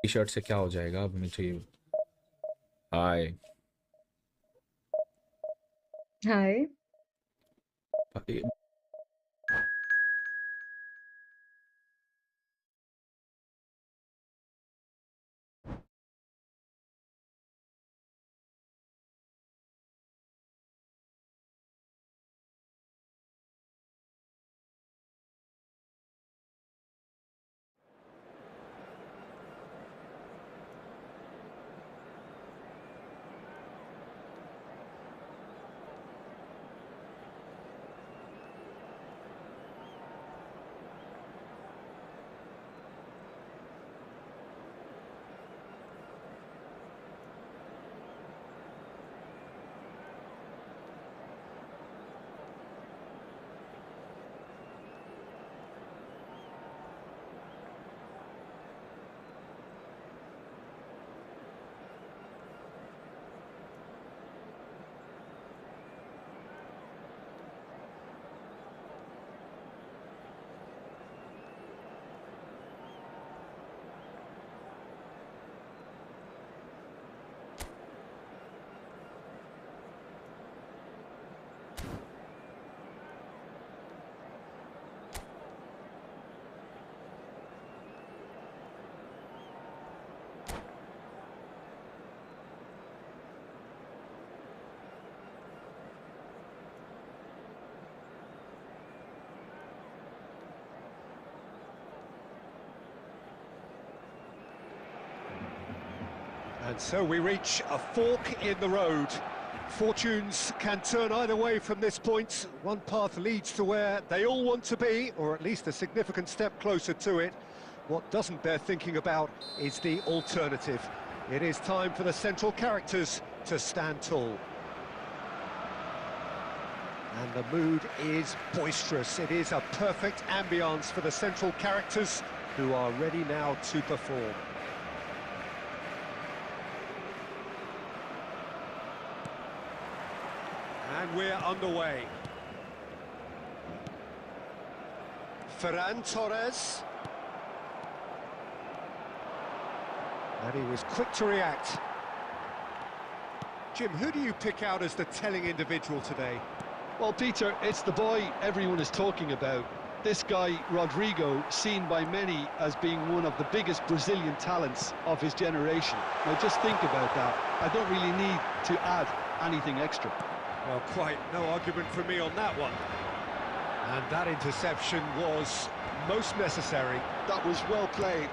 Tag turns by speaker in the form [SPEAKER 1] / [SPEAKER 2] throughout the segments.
[SPEAKER 1] T shirt से क्या हो जाएगा अब मुझे। हाय।
[SPEAKER 2] हाय।
[SPEAKER 3] And so we reach a fork in the road. Fortunes can turn either way from this point. One path leads to where they all want to be, or at least a significant step closer to it. What doesn't bear thinking about is the alternative. It is time for the central characters to stand tall. And the mood is boisterous. It is a perfect ambience for the central characters, who are ready now to perform. And we're underway. Ferran Torres. And he was quick to react. Jim, who do you pick out as the telling individual today?
[SPEAKER 4] Well, Peter, it's the boy everyone is talking about. This guy, Rodrigo, seen by many as being one of the biggest Brazilian talents of his generation. Now, just think about that. I don't really need to add anything extra.
[SPEAKER 3] Well, quite no argument from me on that one. And that interception was most necessary.
[SPEAKER 4] That was well played.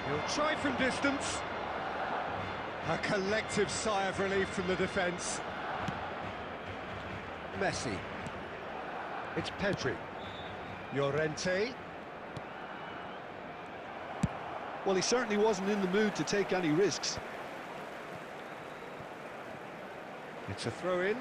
[SPEAKER 3] He'll try from distance. A collective sigh of relief from the defence. Messi. It's Pedri. Llorente.
[SPEAKER 4] Well, he certainly wasn't in the mood to take any risks.
[SPEAKER 3] It's a throw-in.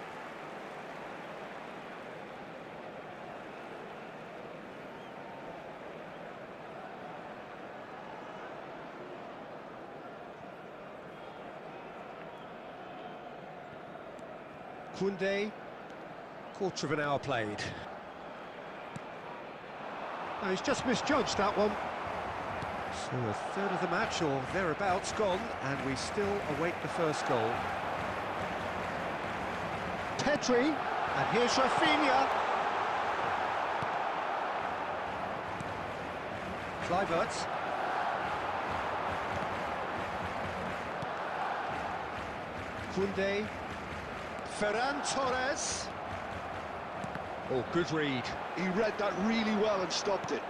[SPEAKER 3] Koundé, quarter of an hour played. Oh, he's just misjudged that one. So a third of the match, or thereabouts, gone, and we still await the first goal. Pedri, and here's Rafinha. Kluivert. Koundé. Ferran Torres. Oh, good read.
[SPEAKER 4] He read that really well and stopped it.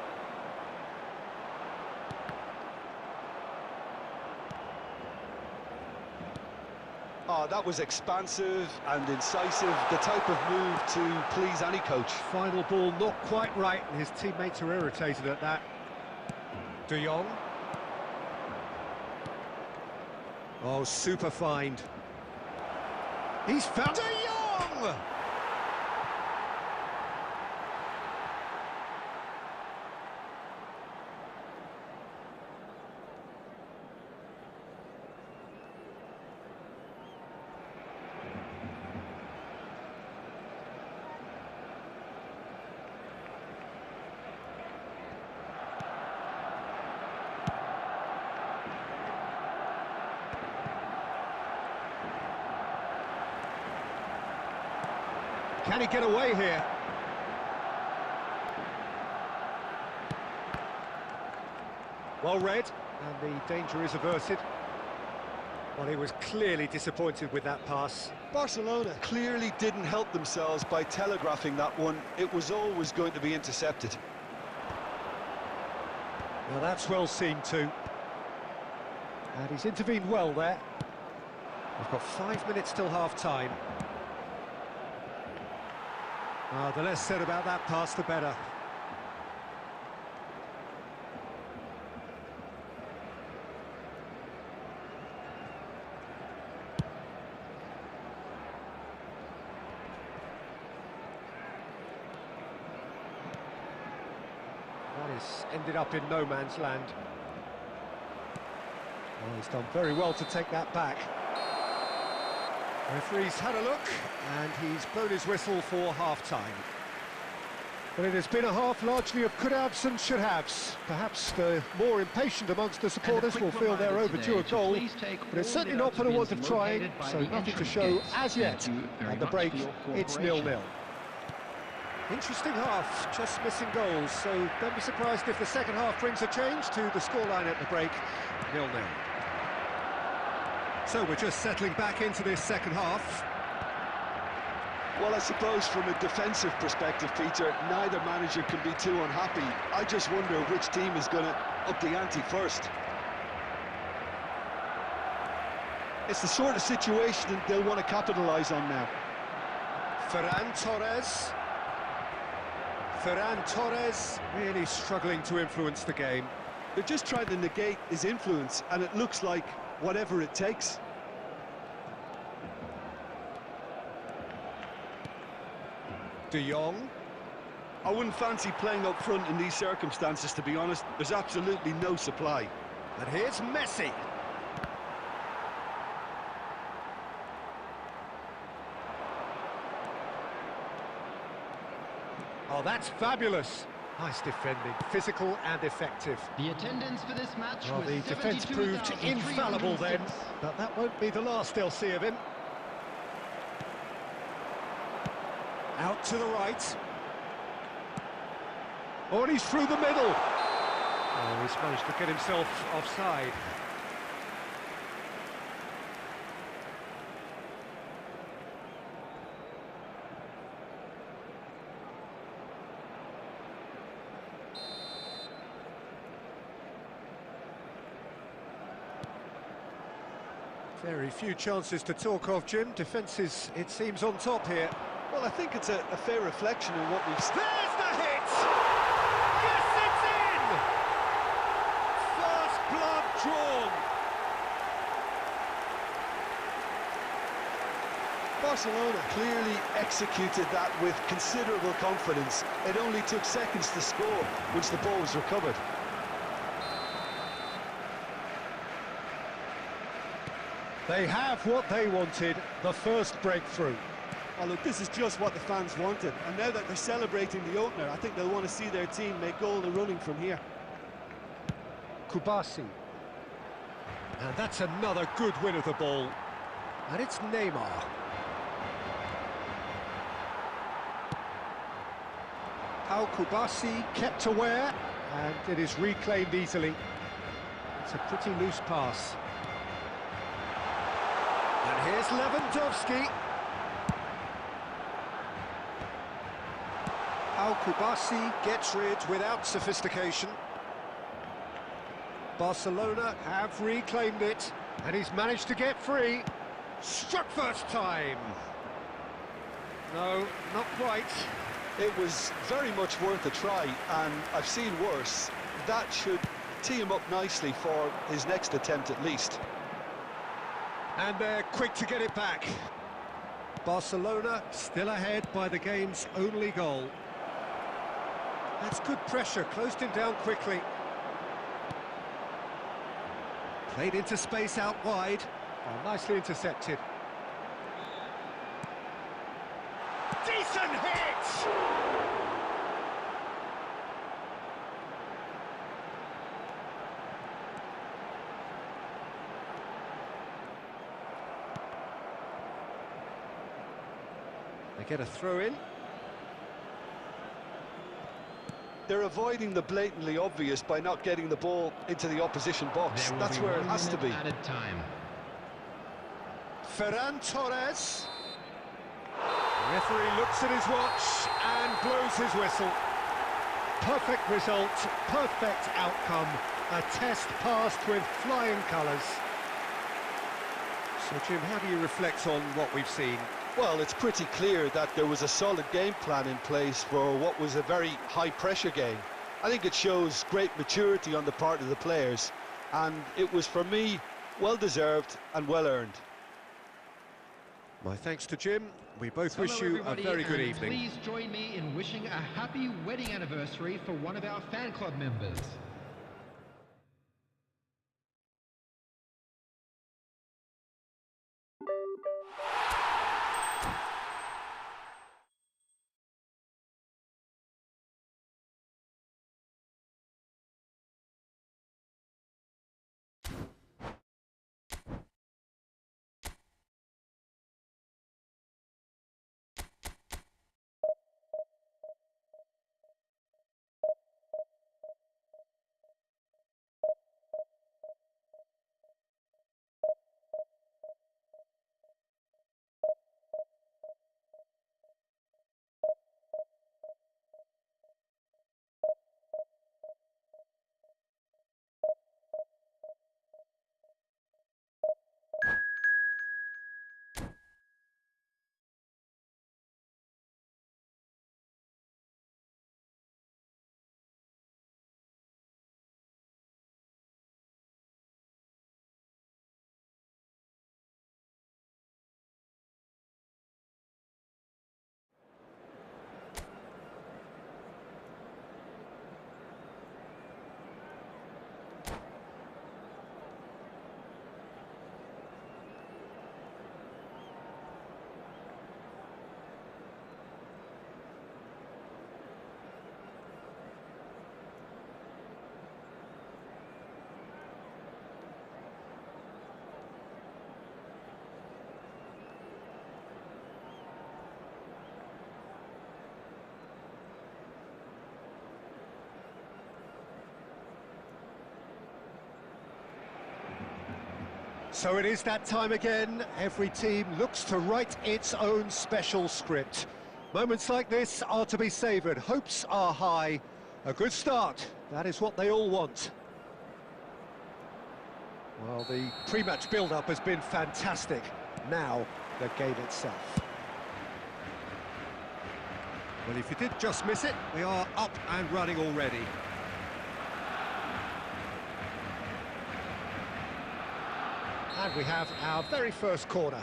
[SPEAKER 4] Oh, that was expansive and incisive, the type of move to please any coach.
[SPEAKER 3] Final ball not quite right, and his teammates are irritated at that. De Jong. Oh, super find. He's found De Jong! Can he get away here? Well read, and the danger is averted. Well, he was clearly disappointed with that pass.
[SPEAKER 4] Barcelona clearly didn't help themselves by telegraphing that one. It was always going to be intercepted.
[SPEAKER 3] Now that's well seen too. And he's intervened well there. We've got 5 minutes till half-time. The less said about that pass, the better. That has ended up in no man's land. Well, he's done very well to take that back. Referee's had a look, and he's blown his whistle for half-time. But it has been a half largely of could-haves and should-haves. Perhaps the more impatient amongst the supporters will feel they're overdue a goal, but it's certainly not for the want of trying, so nothing to show as yet. At the break, it's 0-0. Interesting half, just missing goals, so don't be surprised if the second half brings a change to the scoreline at the break, 0-0. So we're just settling back into this second half.
[SPEAKER 4] Well, I suppose from a defensive perspective, Peter, neither manager can be too unhappy. I just wonder which team is going to up the ante first. It's the sort of situation that they'll want to capitalise on now.
[SPEAKER 3] Ferran Torres really struggling to influence the game.
[SPEAKER 4] They're just trying to negate his influence, and it looks like whatever it takes.
[SPEAKER 3] De Jong.
[SPEAKER 4] I wouldn't fancy playing up front in these circumstances, to be honest. There's absolutely no supply.
[SPEAKER 3] And here's Messi. Oh, that's fabulous. Nice defending, physical and effective.
[SPEAKER 2] The attendance for this match was
[SPEAKER 3] the defence proved infallible then, but that won't be the last they'll see of him. Out to the right. Oh, and he's through the middle. Oh, he's managed to get himself offside. Very few chances to talk of, Jim. Defence is, it seems, on top here.
[SPEAKER 4] Well, I think it's a fair reflection of what we've seen.
[SPEAKER 3] There's the hit! Yes, it's in! First blood drawn.
[SPEAKER 4] Barcelona clearly executed that with considerable confidence. It only took seconds to score once the ball was recovered.
[SPEAKER 3] They have what they wanted, the first breakthrough.
[SPEAKER 4] Oh, look, this is just what the fans wanted. And now that they're celebrating the opener, I think they'll want to see their team make all the running from here.
[SPEAKER 3] Kubasi. And that's another good win of the ball. And it's Neymar. Pau Kubasi kept aware, and it is reclaimed easily. It's a pretty loose pass. And here's Lewandowski. Pau Kubasi gets rid without sophistication. Barcelona have reclaimed it, and he's managed to get free. Struck first time. No, not quite.
[SPEAKER 4] It was very much worth a try, and I've seen worse. That should tee him up nicely for his next attempt at least.
[SPEAKER 3] And they're quick to get it back. Barcelona still ahead by the game's only goal. That's good pressure, closed him down quickly. Played into space out wide. Oh, nicely intercepted. Decent hit! They get a throw in.
[SPEAKER 4] They're avoiding the blatantly obvious by not getting the ball into the opposition box. That's where it has to be.
[SPEAKER 2] Added time.
[SPEAKER 3] Ferran Torres. The referee looks at his watch and blows his whistle. Perfect result, perfect outcome. A test passed with flying colours. So, Jim, how do you reflect on what we've seen?
[SPEAKER 4] Well, it's pretty clear that there was a solid game plan in place for what was a very high-pressure game. I think it shows great maturity on the part of the players, and it was, for me, well-deserved and well-earned.
[SPEAKER 3] My thanks to Jim. We both wish
[SPEAKER 2] Hello,
[SPEAKER 3] you a
[SPEAKER 2] everybody,
[SPEAKER 3] very good
[SPEAKER 2] and
[SPEAKER 3] evening.
[SPEAKER 2] Please join me in wishing a happy wedding anniversary for one of our fan club members.
[SPEAKER 3] So it is that time again. Every team looks to write its own special script. Moments like this are to be savoured. Hopes are high. A good start. That is what they all want. Well, the pre-match build-up has been fantastic. Now, the game itself. Well, if you did just miss it, we are up and running already. And we have our very first corner.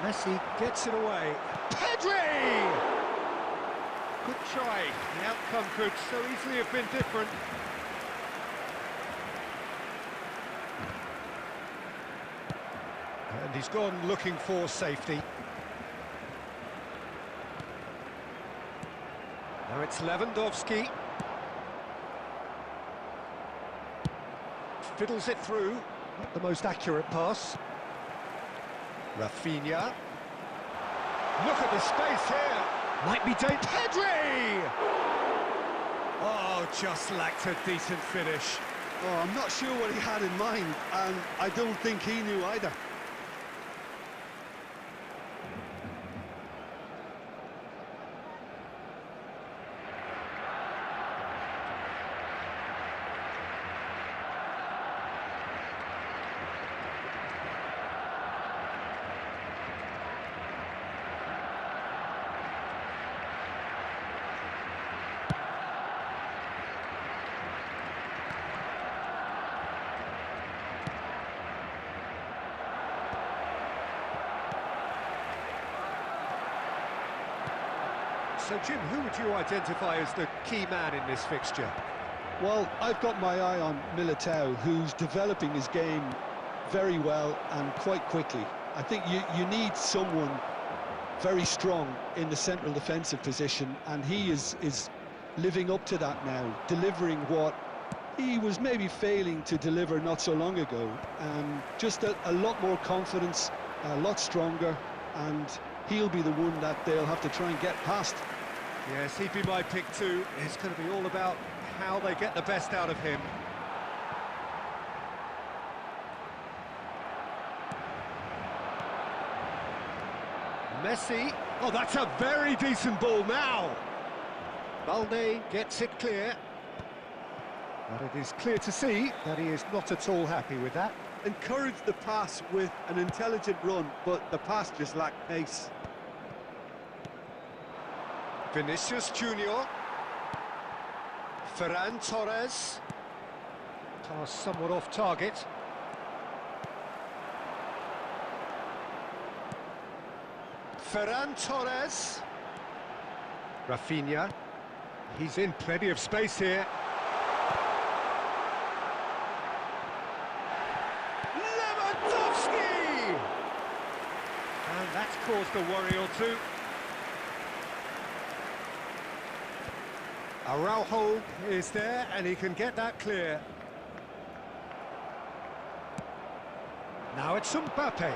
[SPEAKER 3] Messi gets it away. Pedri! Good try. The outcome could so easily have been different. And he's gone looking for safety. Now it's Lewandowski. Fiddles it through, not the most accurate pass. Rafinha. Look at the space here. Might be Pedri! Oh, just lacked a decent finish.
[SPEAKER 4] Oh, I'm not sure what he had in mind, and I don't think he knew either.
[SPEAKER 3] So, Jim, who would you identify as the key man in this fixture?
[SPEAKER 4] Well, I've got my eye on Militao, who's developing his game very well and quite quickly. I think you need someone very strong in the central defensive position, and he is living up to that now, delivering what He was maybe failing to deliver not so long ago. Just a lot more confidence, a lot stronger, and he'll be the one that they'll have to try and get past.
[SPEAKER 3] Yes, he'd be my pick too. It's going to be all about how they get the best out of him. Messi. Oh, that's a very decent ball now. Balde gets it clear. But it is clear to see that he is not at all happy with that.
[SPEAKER 4] Encouraged the pass with an intelligent run, but the pass just lacked pace.
[SPEAKER 3] Vinicius Junior. Ferran Torres. Pass somewhat off target. Ferran Torres. Rafinha. He's in plenty of space here. Lewandowski! And that's caused a worry or two. Araujo is there, and he can get that clear. Now it's Mbappe.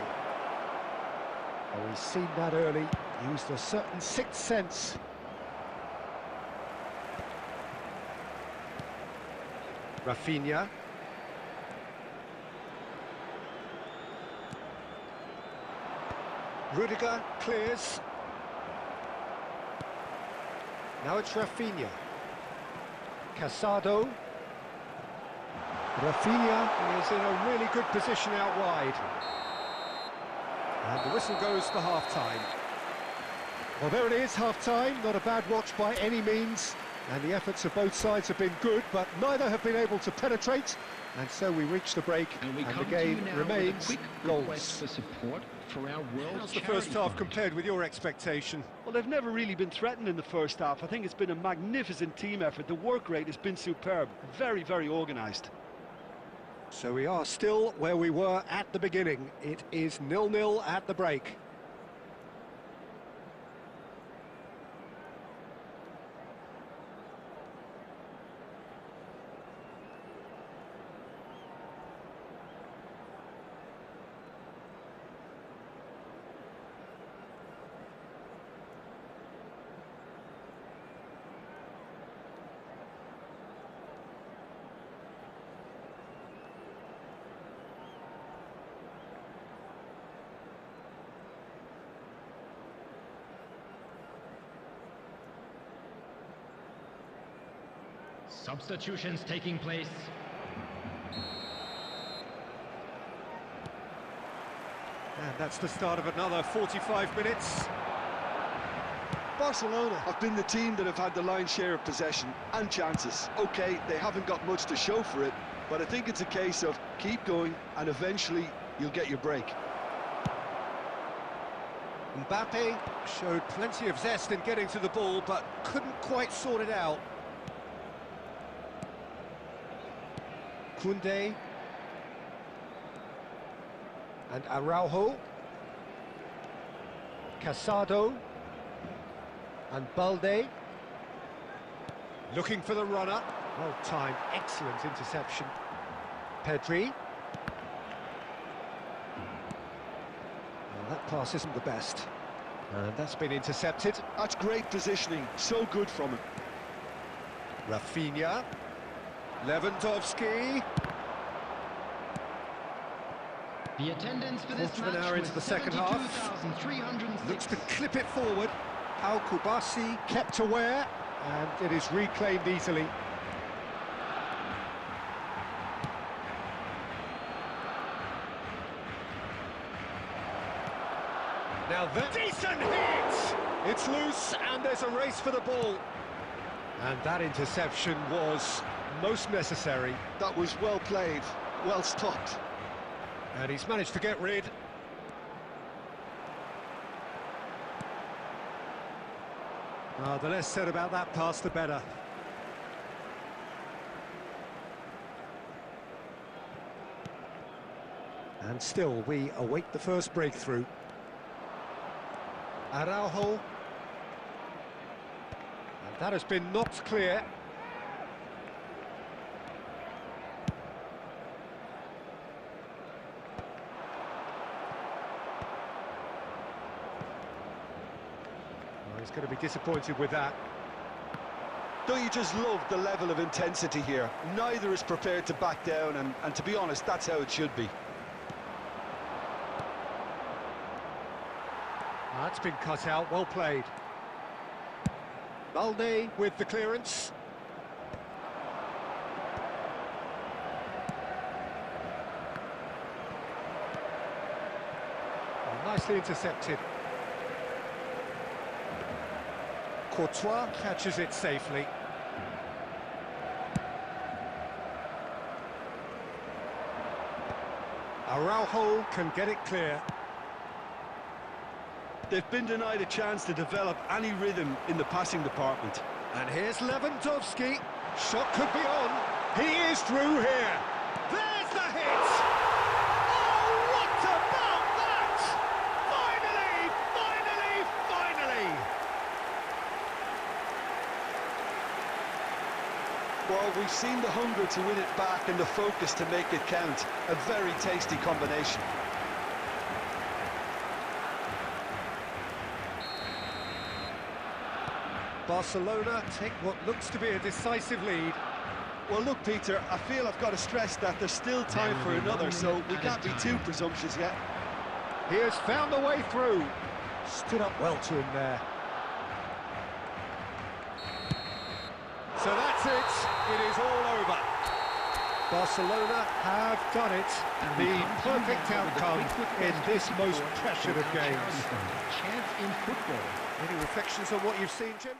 [SPEAKER 3] Oh, he's seen that early, used a certain sixth sense. Rafinha. Rudiger clears. Now it's Rafinha. Casado. Rafinha is in a really good position out wide. And the whistle goes for half-time. Well, there it is, half-time. Not a bad watch by any means. And the efforts of both sides have been good, but neither have been able to penetrate. And so we reach the break, and the game remains goalless.
[SPEAKER 2] For support for our world.
[SPEAKER 3] How's the first half compared with your expectation?
[SPEAKER 4] Well, they've never really been threatened in the first half. I think it's been a magnificent team effort. The work rate has been superb. Very, very organised.
[SPEAKER 3] So we are still where we were at the beginning. It is 0-0 at the break.
[SPEAKER 2] Substitutions taking place.
[SPEAKER 3] And that's the start of another 45 minutes.
[SPEAKER 4] Barcelona have been the team that have had the lion's share of possession and chances. OK, they haven't got much to show for it, but I think it's a case of keep going and eventually you'll get your break.
[SPEAKER 3] Mbappe showed plenty of zest in getting to the ball, but couldn't quite sort it out. Koundé and Araujo. Casado and Balde. Looking for the runner. Well timed, excellent interception. Pedri. Well, that pass isn't the best. And that's been intercepted.
[SPEAKER 4] That's great positioning, so good from him.
[SPEAKER 3] Rafinha. Lewandowski.
[SPEAKER 2] The attendance for this
[SPEAKER 3] Quarter of an
[SPEAKER 2] match
[SPEAKER 3] hour
[SPEAKER 2] was
[SPEAKER 3] into the second half.
[SPEAKER 2] 72,306.
[SPEAKER 3] Looks to clip it forward. Al Kubasi kept aware, and it is reclaimed easily. Now that decent hit! It's loose, and there's a race for the ball. And that interception was most necessary.
[SPEAKER 4] That was well played, well stopped.
[SPEAKER 3] And he's managed to get rid. The less said about that pass, the better. And still, we await the first breakthrough. Araujo. And that has been knocked clear. He's going to be disappointed with that.
[SPEAKER 4] Don't you just love the level of intensity here? Neither is prepared to back down, and to be honest, that's how it should be.
[SPEAKER 3] That's been cut out, well played. Balde with the clearance. Oh, nicely intercepted. Courtois catches it safely. Araujo can get it clear.
[SPEAKER 4] They've been denied a chance to develop any rhythm in the passing department.
[SPEAKER 3] And here's Lewandowski. Shot could be on. He is through here. There's the hit! Oh, what about that? Finally, finally, finally!
[SPEAKER 4] Well, we've seen the hunger to win it back and the focus to make it count. A very tasty combination.
[SPEAKER 3] Barcelona take what looks to be a decisive lead.
[SPEAKER 4] Well, look, Peter, I feel I've got to stress that there's still time for another, so we can't be too presumptuous yet.
[SPEAKER 3] He has found a way through. Stood up well to him there. So that's it. It is all over. Barcelona have done it. The perfect outcome in this most pressured of games.
[SPEAKER 2] Chance in football.
[SPEAKER 3] Any reflections on what you've seen, Jim?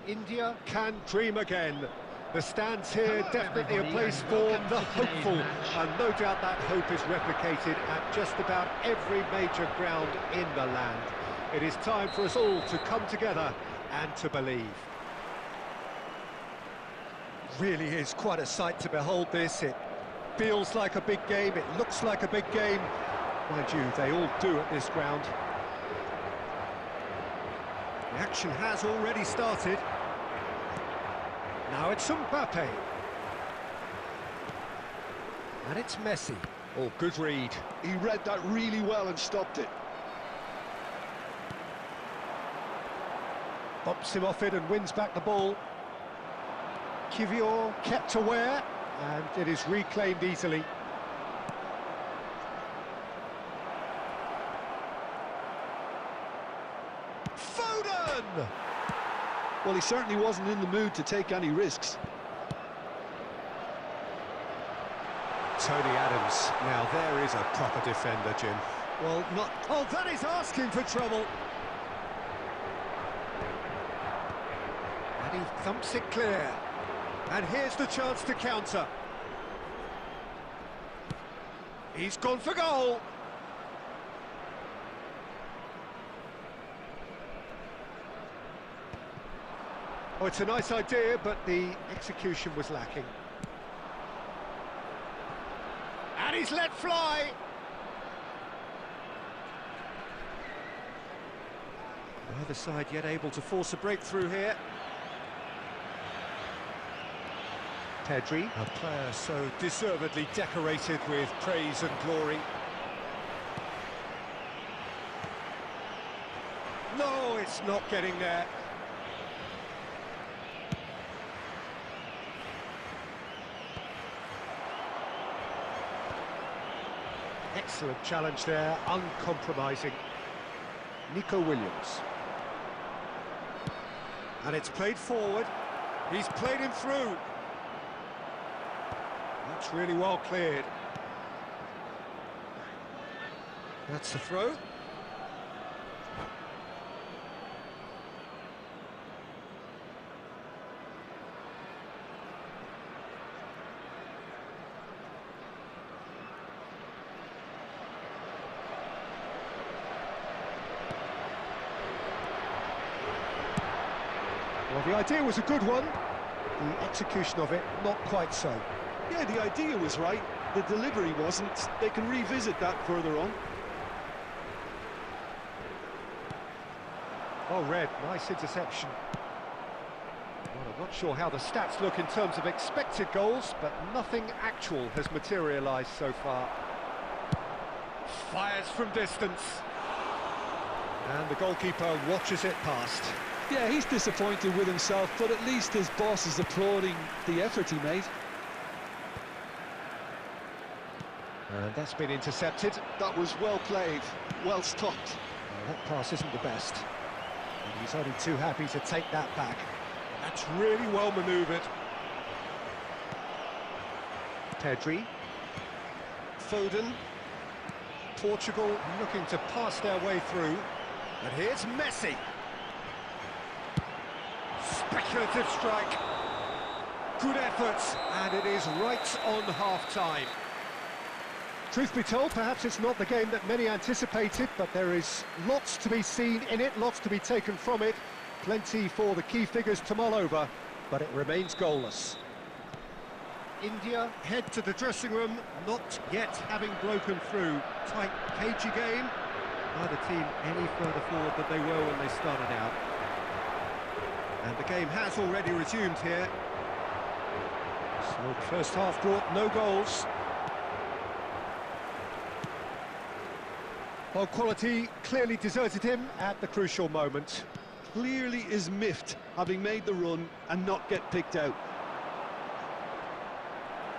[SPEAKER 3] India can dream again. The stands here definitely a place for the hopeful, and no doubt that hope is replicated at just about every major ground in the land. It is time for us all to come together and to believe. Really is quite a sight to behold this. It feels like a big game, it looks like a big game. Mind you, they all do at this ground. The action has already started. Now it's Mbappe. And it's Messi. Oh, good read.
[SPEAKER 4] He read that really well and stopped it.
[SPEAKER 3] Bumps him off it and wins back the ball. Kivior kept aware, and it is reclaimed easily. Foden!
[SPEAKER 4] Well, he certainly wasn't in the mood to take any risks.
[SPEAKER 3] Tony Adams. Now there is a proper defender, Jim.
[SPEAKER 4] Well, not...
[SPEAKER 3] Oh, that is asking for trouble. And he thumps it clear. And here's the chance to counter. He's gone for goal. Oh, it's a nice idea, but the execution was lacking. And he's let fly. Neither side yet able to force a breakthrough here. Pedri, a player so deservedly decorated with praise and glory. No, it's not getting there. Excellent challenge there, uncompromising. Nico Williams. And it's played forward. He's played him through. That's really well cleared. That's the throw. Well, the idea was a good one. The execution of it, not quite so.
[SPEAKER 4] Yeah, the idea was right. The delivery wasn't. They can revisit that further on.
[SPEAKER 3] Oh, Red, nice interception. Well, I'm not sure how the stats look in terms of expected goals, but nothing actual has materialised so far. Fires from distance. And the goalkeeper watches it past.
[SPEAKER 4] Yeah, he's disappointed with himself, but at least his boss is applauding the effort he made.
[SPEAKER 3] And that's been intercepted.
[SPEAKER 4] That was well played, well stopped.
[SPEAKER 3] That pass isn't the best. And he's only too happy to take that back. That's really well manoeuvred. Pedri. Foden. Portugal looking to pass their way through. And here's Messi. Speculative strike. Good effort. And it is right on half-time. Truth be told, perhaps it's not the game that many anticipated, but there is lots to be seen in it, lots to be taken from it. Plenty for the key figures to mull over, but it remains goalless. India head to the dressing room, not yet having broken through. Tight, cagey game. Neither team any further forward than they were when they started out. And the game has already resumed here. So the first half brought no goals. Well, quality clearly deserted him at the crucial moment.
[SPEAKER 4] Clearly is miffed, having made the run and not get picked out.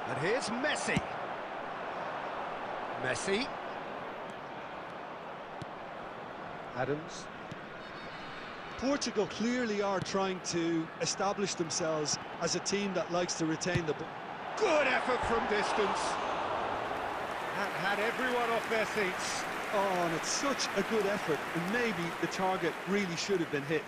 [SPEAKER 3] And here's Messi. Messi. Adams.
[SPEAKER 4] Portugal clearly are trying to establish themselves as a team that likes to retain the ball.
[SPEAKER 3] Good effort from distance. That had everyone off their seats.
[SPEAKER 4] Oh, and it's such a good effort, and maybe the target really should have been hit.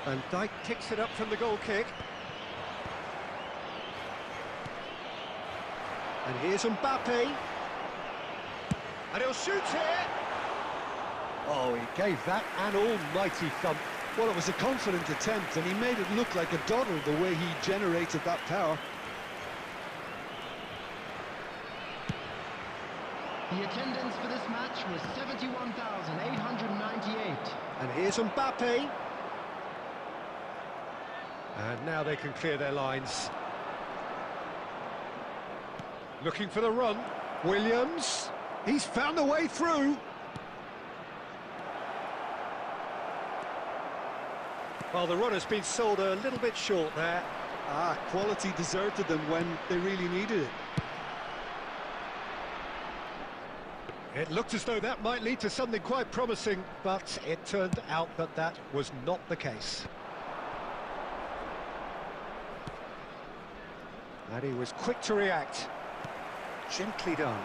[SPEAKER 4] And Dijk kicks it up from the goal kick.
[SPEAKER 3] And here's Mbappe. And he'll shoot here. Oh, he gave that an almighty thump.
[SPEAKER 4] Well, it was a confident attempt, and he made it look like a doddle the way he generated that power.
[SPEAKER 2] The attendance for this match was 71,898.
[SPEAKER 3] And here's Mbappe. And now they can clear their lines. Looking for the run. Williams. He's found a way through. Well, the run has been sold a little bit short there.
[SPEAKER 4] Quality deserted them when they really needed it.
[SPEAKER 3] It looked as though that might lead to something quite promising, but it turned out that that was not the case. And he was quick to react. Gently done.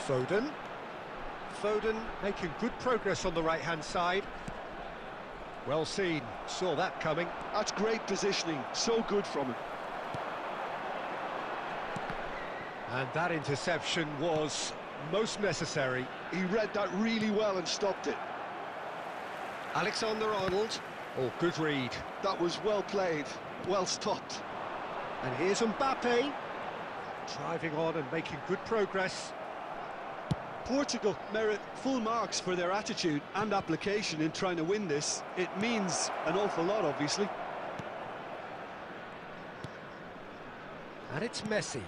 [SPEAKER 3] Foden. Foden making good progress on the right-hand side. Well seen, saw that coming.
[SPEAKER 4] That's great positioning, so good from him.
[SPEAKER 3] And that interception was most necessary.
[SPEAKER 4] He read that really well and stopped it.
[SPEAKER 3] Alexander-Arnold. Oh, good read.
[SPEAKER 4] That was well played, well stopped.
[SPEAKER 3] And here's Mbappe. Driving on and making good progress.
[SPEAKER 4] Portugal merit full marks for their attitude and application in trying to win this. It means an awful lot, obviously.
[SPEAKER 3] And it's Messi.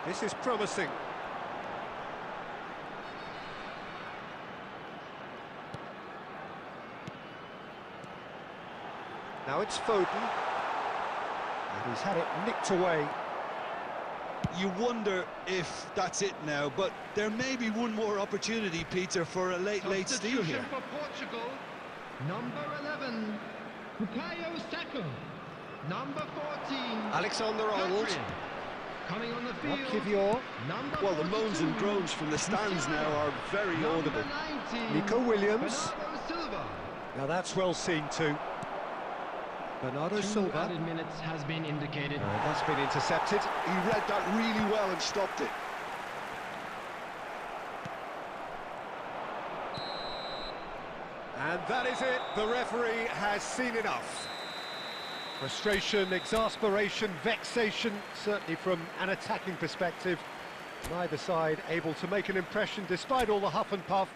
[SPEAKER 3] This is promising. Now it's Foden. And he's had it nicked away.
[SPEAKER 4] You wonder if that's it now, but there may be one more opportunity, Peter, for a late steal here.
[SPEAKER 2] For Portugal, number 11, Bukayo Saka. Number 14,
[SPEAKER 3] Alexander-Arnold.
[SPEAKER 2] coming on the field.
[SPEAKER 3] Kivior.
[SPEAKER 2] Number
[SPEAKER 4] Well, the
[SPEAKER 2] 42,
[SPEAKER 4] moans and groans from the stands now are very audible.
[SPEAKER 2] Number 19,
[SPEAKER 3] Nico Williams.
[SPEAKER 2] Bernardo Silva.
[SPEAKER 3] Now that's well seen too. Bernardo
[SPEAKER 2] 2
[SPEAKER 3] Silva.
[SPEAKER 2] added minutes has been indicated.
[SPEAKER 3] That's been intercepted.
[SPEAKER 4] He read that really well and stopped it.
[SPEAKER 3] And that is it. The referee has seen enough. Frustration, exasperation, vexation, certainly from an attacking perspective. Neither side able to make an impression despite all the huff and puff.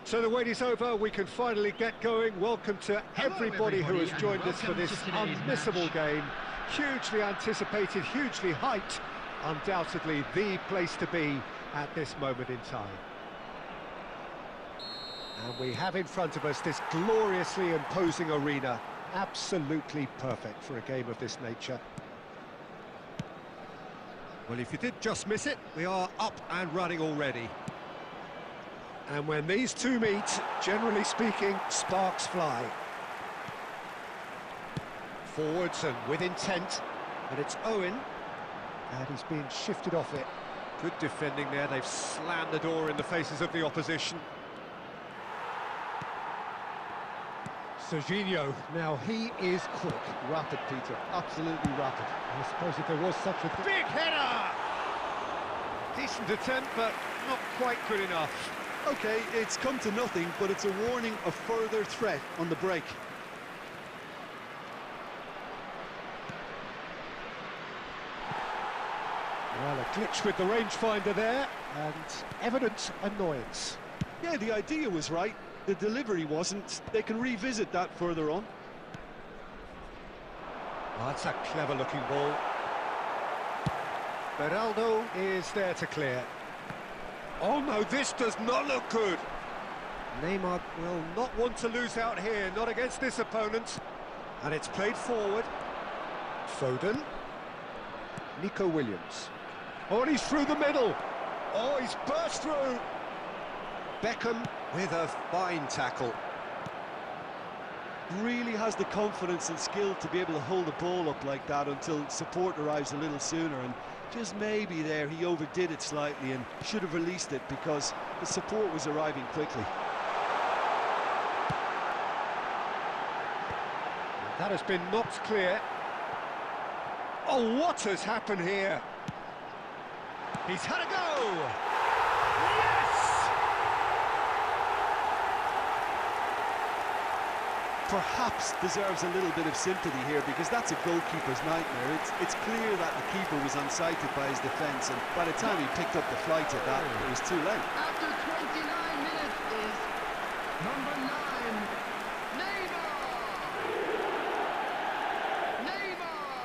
[SPEAKER 3] So the wait is over, we can finally get going. Welcome to everybody who has joined us for this unmissable game. Hugely anticipated, hugely hyped. Undoubtedly the place to be at this moment in time. And we have in front of us this gloriously imposing arena. Absolutely perfect for a game of this nature. Well, if you did just miss it, we are up and running already. And when these two meet, generally speaking, sparks fly. Forwards and with intent, and it's Owen, and he's being shifted off it. Good defending there, they've slammed the door in the faces of the opposition. Serginho, now he is quick.
[SPEAKER 4] Rapid, Peter, absolutely rapid.
[SPEAKER 3] I suppose if there was such a big header! Decent attempt, but not quite good enough.
[SPEAKER 4] Okay, it's come to nothing, but it's a warning of further threat on the break.
[SPEAKER 3] Well, a glitch with the rangefinder there, and evident annoyance.
[SPEAKER 4] Yeah, the idea was right, the delivery wasn't. They can revisit that further on.
[SPEAKER 3] Oh, that's a clever-looking ball. Beraldo is there to clear. Oh no, this does not look good. Neymar will not want to lose out here, not against this opponent. And it's played forward. Foden. Nico Williams. Oh, and he's through the middle. Oh, he's burst through. Beckham with a fine tackle.
[SPEAKER 4] Really has the confidence and skill to be able to hold the ball up like that until support arrives a little sooner, and just maybe there he overdid it slightly and should have released it because the support was arriving quickly.
[SPEAKER 3] That has been knocked clear. Oh, what has happened here? He's had a go!
[SPEAKER 4] Perhaps deserves a little bit of sympathy here because that's a goalkeeper's nightmare. It's clear that the keeper was unsighted by his defence, and by the time he picked up the flight at that, it was too late.
[SPEAKER 2] After 29 minutes is number 9, Neymar!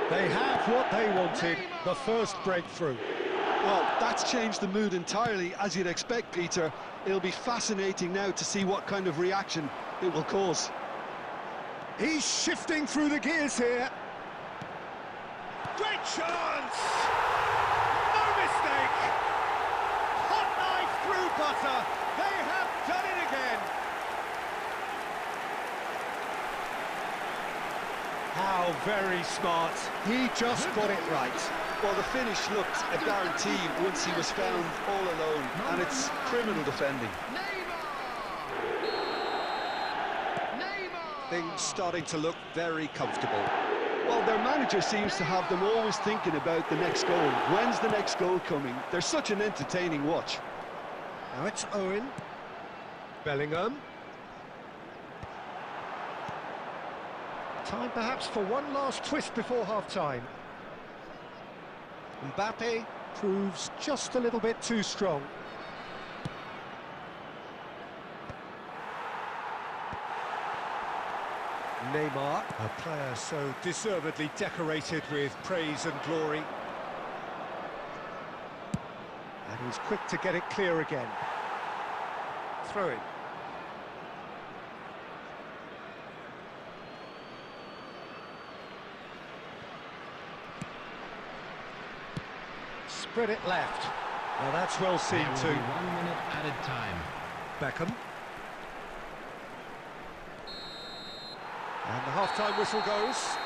[SPEAKER 3] They have what they wanted, the first breakthrough.
[SPEAKER 4] Well, that's changed the mood entirely, as you'd expect, Peter. It'll be fascinating now to see what kind of reaction it will cause.
[SPEAKER 3] He's shifting through the gears here. Great chance! No mistake! Hot knife through butter. They have done it again. How very smart. He just got it right.
[SPEAKER 4] Well, the finish looked a guarantee once he was found all alone, and it's criminal defending.
[SPEAKER 3] Things starting to look very comfortable.
[SPEAKER 4] Well, their manager seems to have them always thinking about the next goal. When's the next goal coming? They're such an entertaining watch.
[SPEAKER 3] Now it's Owen. Bellingham. Time perhaps for one last twist before half-time. Mbappe proves just a little bit too strong. Neymar, a player so deservedly decorated with praise and glory. And he's quick to get it clear again. Throw in. Spread it left. Well, that's well seen too.
[SPEAKER 2] 1 minute added time.
[SPEAKER 3] Beckham. And the half-time whistle goes.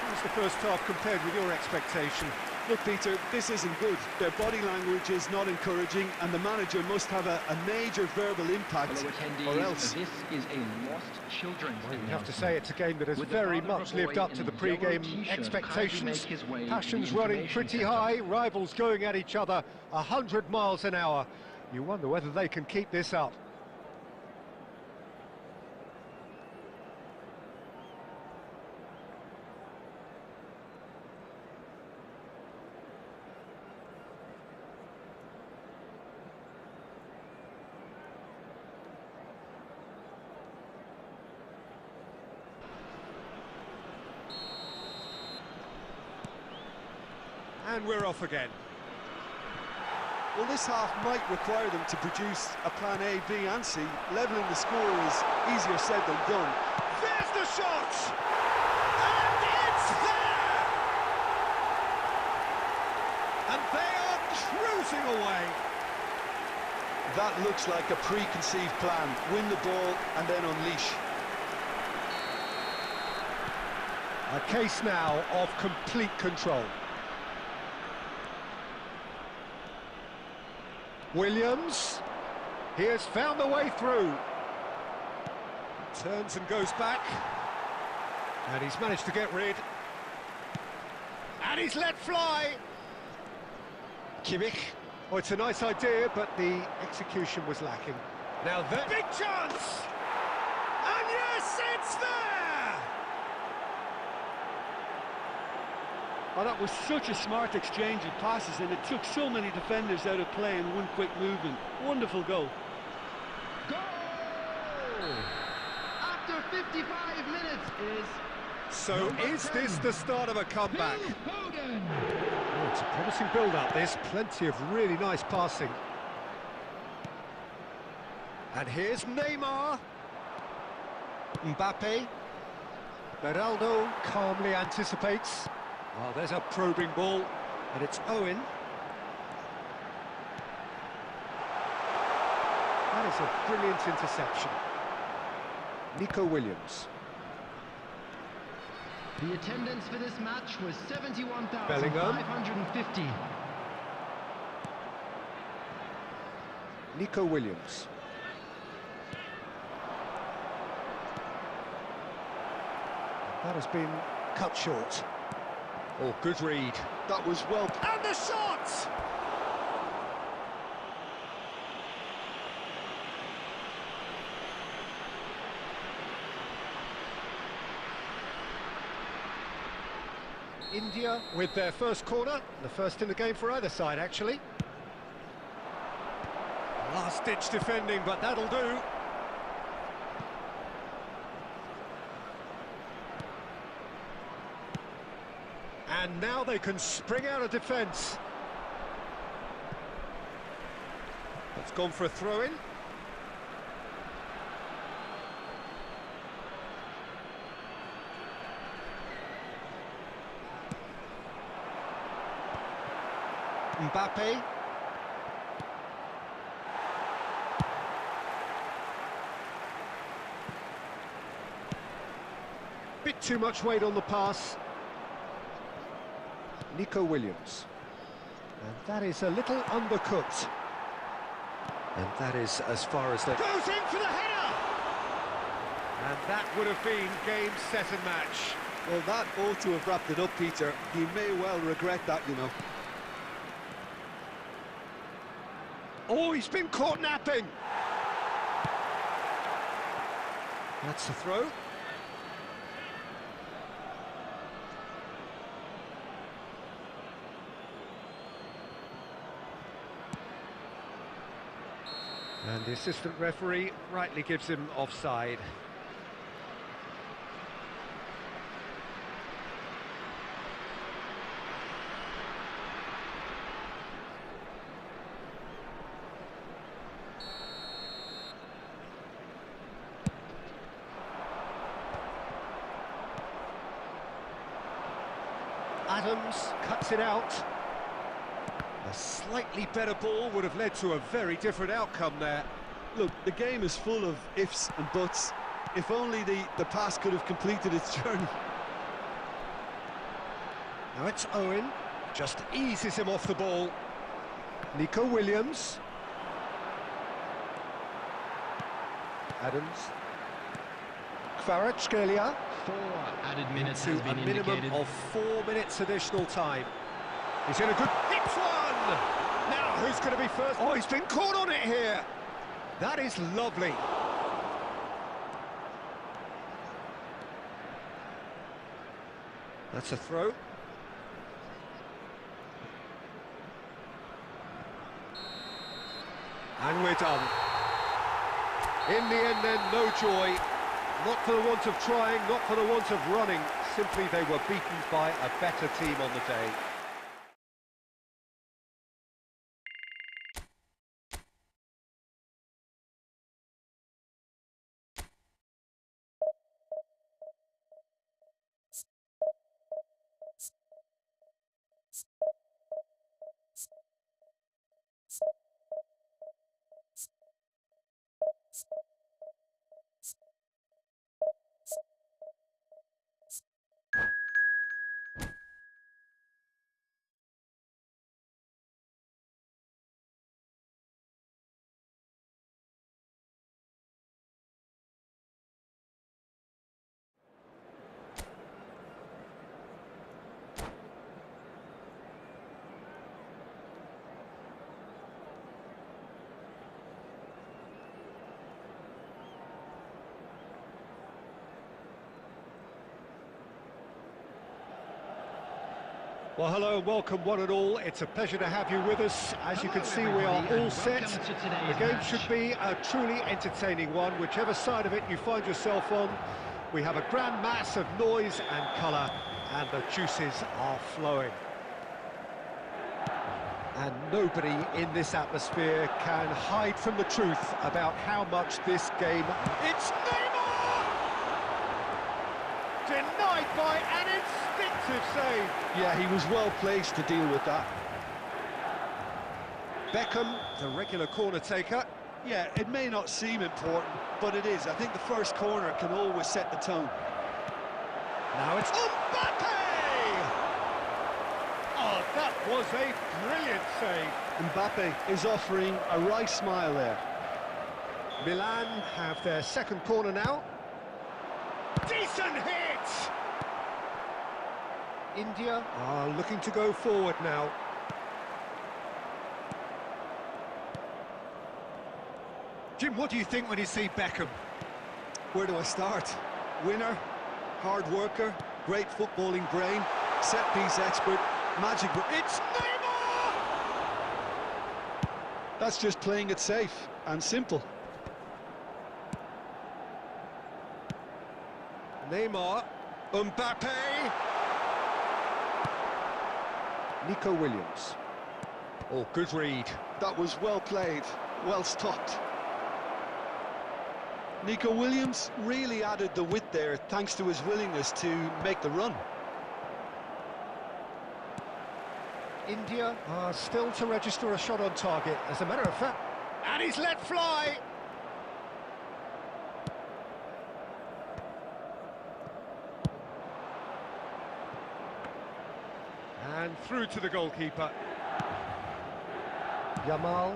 [SPEAKER 3] How's the first half compared with your expectation?
[SPEAKER 4] Look, Peter, this isn't good. Their body language is not encouraging, and the manager must have a major verbal impact, or else.
[SPEAKER 5] This is a lost children's
[SPEAKER 3] Well, you have to say it's a game that has very much lived up to the pre-game expectations. Passions running pretty high, rivals going at each other 100 miles an hour. You wonder whether they can keep this up. And we're off again.
[SPEAKER 4] Well, this half might require them to produce a plan A, B and C. Levelling the score is easier said than done.
[SPEAKER 3] There's the shot! And it's there! And they are cruising away.
[SPEAKER 4] That looks like a preconceived plan. Win the ball and then unleash.
[SPEAKER 3] A case now of complete control. Williams, he has found a way through. Turns and goes back. And he's managed to get rid. And he's let fly. Kimmich. Oh, it's a nice idea, but the execution was lacking. Now that big chance! And yes, it's there!
[SPEAKER 4] Oh, that was such a smart exchange of passes, and it took so many defenders out of play in one quick movement. Wonderful goal.
[SPEAKER 2] Goal! After 55 minutes is...
[SPEAKER 3] So is this the start of a comeback?
[SPEAKER 2] Foden.
[SPEAKER 3] Oh, it's a promising build-up. There's plenty of really nice passing. And here's Neymar. Mbappe. Beraldo calmly anticipates. Oh, there's a probing ball, and it's Owen. That is a brilliant interception. Nico Williams.
[SPEAKER 2] The attendance for this match was 71,550.
[SPEAKER 3] Nico Williams. That has been cut short. Oh, good read.
[SPEAKER 4] That was well...
[SPEAKER 3] And the shot! India with their first corner, the first in the game for either side, actually. Last-ditch defending, but that'll do. And now they can spring out of defence. It's gone for a throw-in. Mbappe. Bit too much weight on the pass. Nico Williams. And that is a little undercooked. And that is as far as they... Goes in for the header! And that would have been game, set and match.
[SPEAKER 4] Well, that ought to have wrapped it up, Peter. He may well regret that, you know.
[SPEAKER 3] Oh, he's been caught napping. That's the throw. And the assistant referee rightly gives him offside. Adams cuts it out. A slightly better ball would have led to a very different outcome there.
[SPEAKER 4] Look, the game is full of ifs and buts. If only the pass could have completed its journey.
[SPEAKER 3] Now it's Owen, just eases him off the ball. Nico Williams. Adams. Kvaratskhelia.
[SPEAKER 2] 4 added minutes
[SPEAKER 3] To
[SPEAKER 2] has
[SPEAKER 3] a
[SPEAKER 2] been
[SPEAKER 3] minimum
[SPEAKER 2] indicated.
[SPEAKER 3] of 4 minutes additional time. He's in a good... Hits one! Now, who's going to be first? Oh, he's been caught on it here! That is lovely. That's a throw. And we're done. In the end then, no joy. Not for the want of trying, not for the want of running. Simply they were beaten by a better team on the day. Well, hello and welcome one and all. It's a pleasure to have you with us. As you can see, we are all set. The game should be a truly entertaining one, whichever side of it you find yourself on. We have a grand mass of noise and colour, and the juices are flowing. And nobody in this atmosphere can hide from the truth about how much this game... It's Neymar! Denied by an instinctive save.
[SPEAKER 4] Yeah, he was well placed to deal with that.
[SPEAKER 3] Beckham, the regular corner taker.
[SPEAKER 4] Yeah, it may not seem important, but it is. I think the first corner can always set the tone.
[SPEAKER 3] Now it's Mbappe! Oh, that was a brilliant save.
[SPEAKER 4] Mbappe is offering a right smile there.
[SPEAKER 3] Milan have their second corner now. Decent hit! India are looking to go forward now. Jim, what do you think when you see Beckham?
[SPEAKER 4] Where do I start? Winner, hard worker, great footballing brain, set-piece expert, magic...
[SPEAKER 3] It's Neymar!
[SPEAKER 4] That's just playing it safe and simple.
[SPEAKER 3] Neymar, Mbappe... Nico Williams. Oh, good read.
[SPEAKER 4] That was well played, well stopped. Nico Williams really added the width there thanks to his willingness to make the run.
[SPEAKER 3] India are still to register a shot on target, as a matter of fact. And he's let fly! And through to the goalkeeper. Yamal.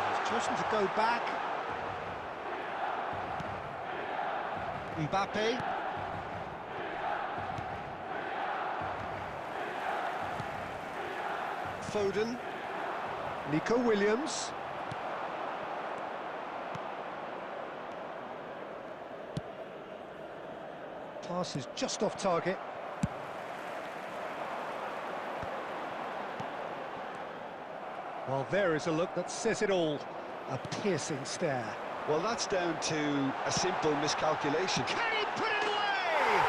[SPEAKER 3] He's chosen to go back. Mbappe. Foden. Nico Williams. Pass is just off target. Well, there is a look that says it all. A piercing stare.
[SPEAKER 4] Well, that's down to a simple miscalculation.
[SPEAKER 3] Can he put it away?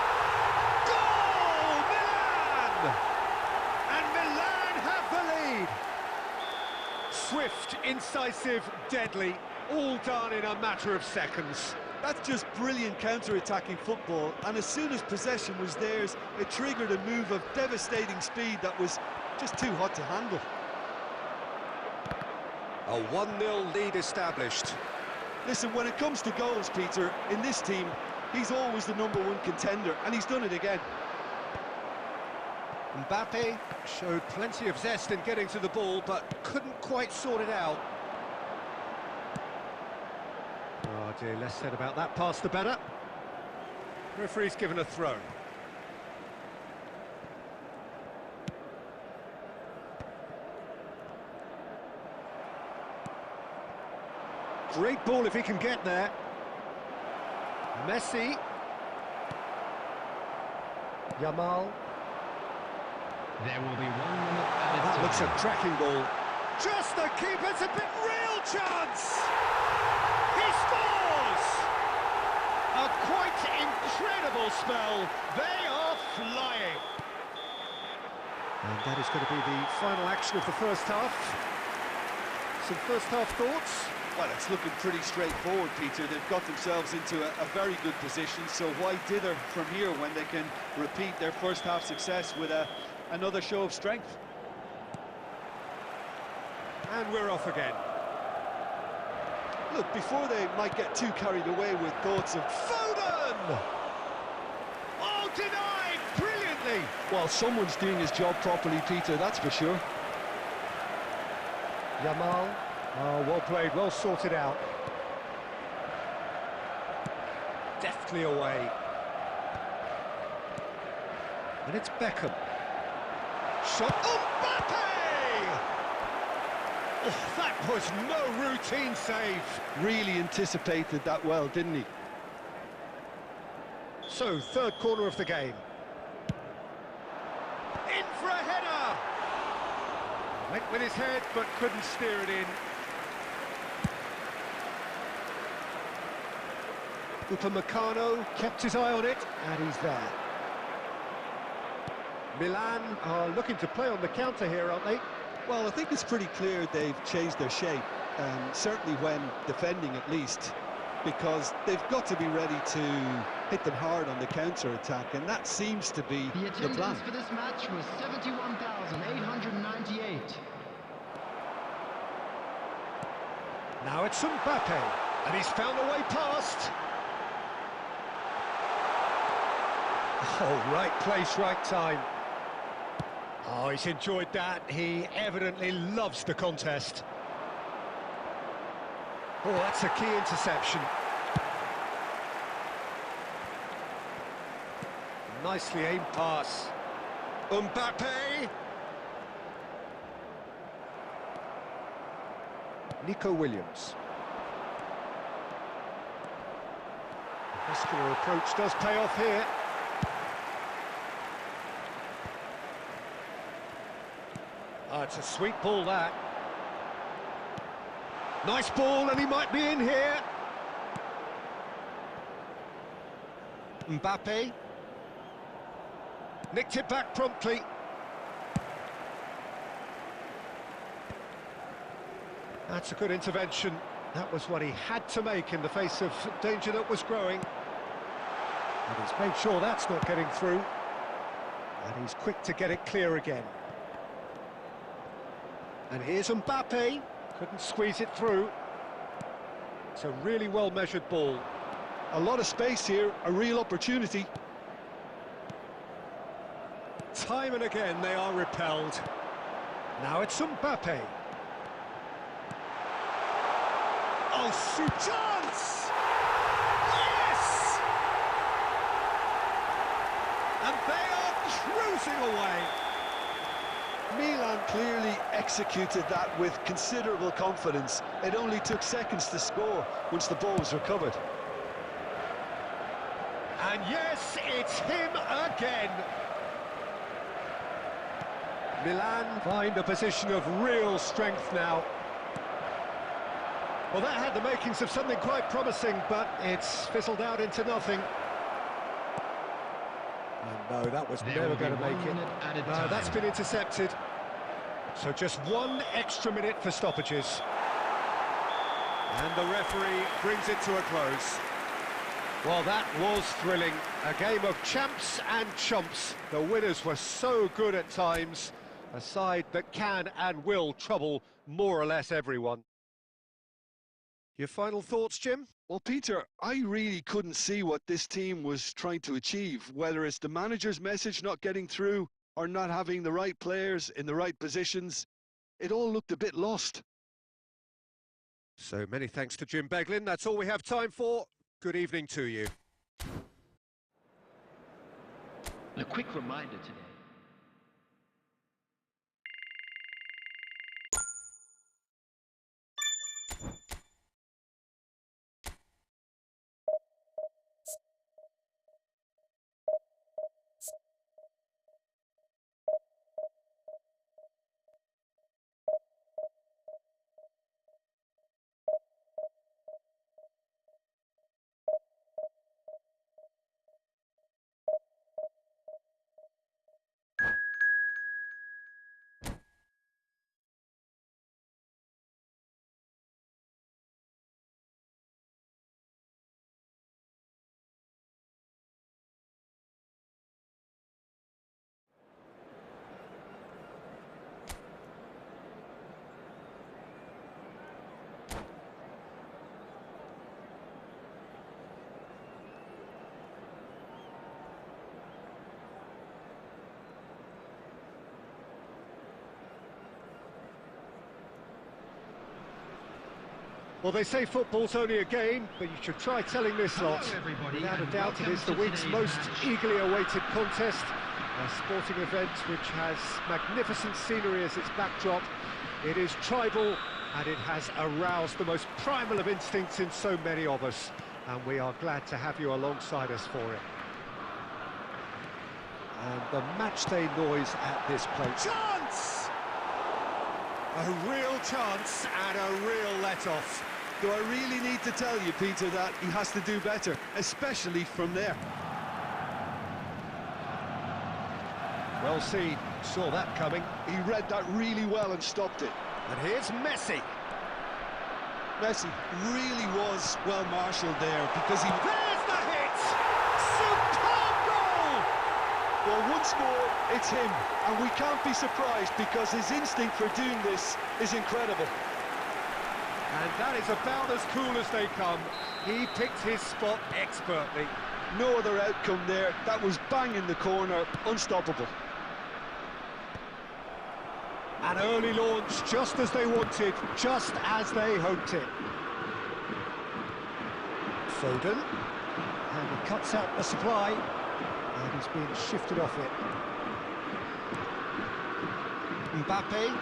[SPEAKER 3] Goal, Milan! And Milan have the lead. Swift, incisive, deadly, all done in a matter of seconds.
[SPEAKER 4] That's just brilliant counter-attacking football, and as soon as possession was theirs, it triggered a move of devastating speed that was just too hot to handle.
[SPEAKER 3] A 1-0 lead established.
[SPEAKER 4] Listen, when it comes to goals, Peter, in this team, he's always the #1 contender, and he's done it again.
[SPEAKER 3] Mbappe showed plenty of zest in getting to the ball, but couldn't quite sort it out. Oh dear, less said about that pass the better. Referee's given a throw. Great ball if he can get there. Messi. Yamal.
[SPEAKER 2] There will be 1 minute added
[SPEAKER 3] That
[SPEAKER 2] to
[SPEAKER 3] looks a
[SPEAKER 2] time.
[SPEAKER 3] cracking ball. Just the keeper's a bit real chance! He scores! A quite incredible spell. They are flying. And that is going to be the final action of the first half. Some first half thoughts?
[SPEAKER 4] Well, it's looking pretty straightforward, Peter. They've got themselves into a very good position, so why dither from here when they can repeat their first half success with another show of strength?
[SPEAKER 3] And we're off again.
[SPEAKER 4] Look, before they might get too carried away with thoughts of...
[SPEAKER 3] Foden! Oh, denied brilliantly!
[SPEAKER 4] Well, someone's doing his job properly, Peter, that's for sure.
[SPEAKER 3] Yamal. Oh, well played, well sorted out. Deftly away. And it's Beckham. Shot. Mbappe! Oh, that was no routine save.
[SPEAKER 4] Really anticipated that well, didn't he?
[SPEAKER 3] So, third corner of the game. Went with his head, but couldn't steer it in. Upamecano kept his eye on it, and he's there. Milan are looking to play on the counter here, aren't they?
[SPEAKER 4] Well, I think it's pretty clear they've changed their shape, certainly when defending at least, because they've got to be ready to hit them hard on the counter-attack, and that seems to be
[SPEAKER 2] The
[SPEAKER 4] the plan.
[SPEAKER 2] attendance for this match was 71,898.
[SPEAKER 3] Now it's Mbappe, and he's found a way past. Oh, right place, right time. Oh, he's enjoyed that. He evidently loves the contest. Oh, that's a key interception. Nicely aimed pass. Mbappe. Nico Williams. The muscular approach does pay off here. Oh, it's a sweet ball, that. Nice ball, and he might be in here. Mbappe. Nicked it back promptly. That's a good intervention. That was what he had to make in the face of danger that was growing. And he's made sure that's not getting through. And he's quick to get it clear again. And here's Mbappe. Couldn't squeeze it through. It's a really well-measured ball.
[SPEAKER 4] A lot of space here, a real opportunity.
[SPEAKER 3] Time and again they are repelled. Now it's Mbappe. Oh, chance! Yes! And they are cruising away.
[SPEAKER 4] Milan clearly executed that with considerable confidence. It only took seconds to score once the ball was recovered.
[SPEAKER 3] And yes, it's him again. Milan find a position of real strength now. Well, that had the makings of something quite promising, but it's fizzled out into nothing. And no, that was never going to make it. No, that's been intercepted. So just one extra minute for stoppages. And the referee brings it to a close. Well, that was thrilling. A game of champs and chumps. The winners were so good at times. A side that can and will trouble more or less everyone. Your final thoughts, Jim?
[SPEAKER 4] Well, Peter, I really couldn't see what this team was trying to achieve, whether it's the manager's message not getting through or not having the right players in the right positions. It all looked a bit lost.
[SPEAKER 3] So many thanks to Jim Beglin. That's all we have time for. Good evening to you.
[SPEAKER 5] A quick reminder today.
[SPEAKER 3] Well, they say football's only a game, but you should try telling this lot. Without a doubt, it is the week's most eagerly awaited contest. A sporting event which has magnificent scenery as its backdrop. It is tribal, and it has aroused the most primal of instincts in so many of us. And we are glad to have you alongside us for it. And the matchday noise at this place. Chance! A real chance and a real let-off.
[SPEAKER 4] Do I really need to tell you, Peter, that he has to do better, especially from there?
[SPEAKER 3] Well seen, saw that coming.
[SPEAKER 4] He read that really well and stopped it.
[SPEAKER 3] And here's Messi.
[SPEAKER 4] Messi really was well marshalled there because he...
[SPEAKER 3] There's the hit! Superb goal!
[SPEAKER 4] Well, once more, it's him, and we can't be surprised because his instinct for doing this is incredible.
[SPEAKER 3] And that is about as cool as they come. He picked his spot expertly.
[SPEAKER 4] No other outcome there. That was bang in the corner, unstoppable.
[SPEAKER 3] An early launch, just as they wanted, just as they hoped it. Foden, and he cuts out the supply, and he's being shifted off it. Mbappe.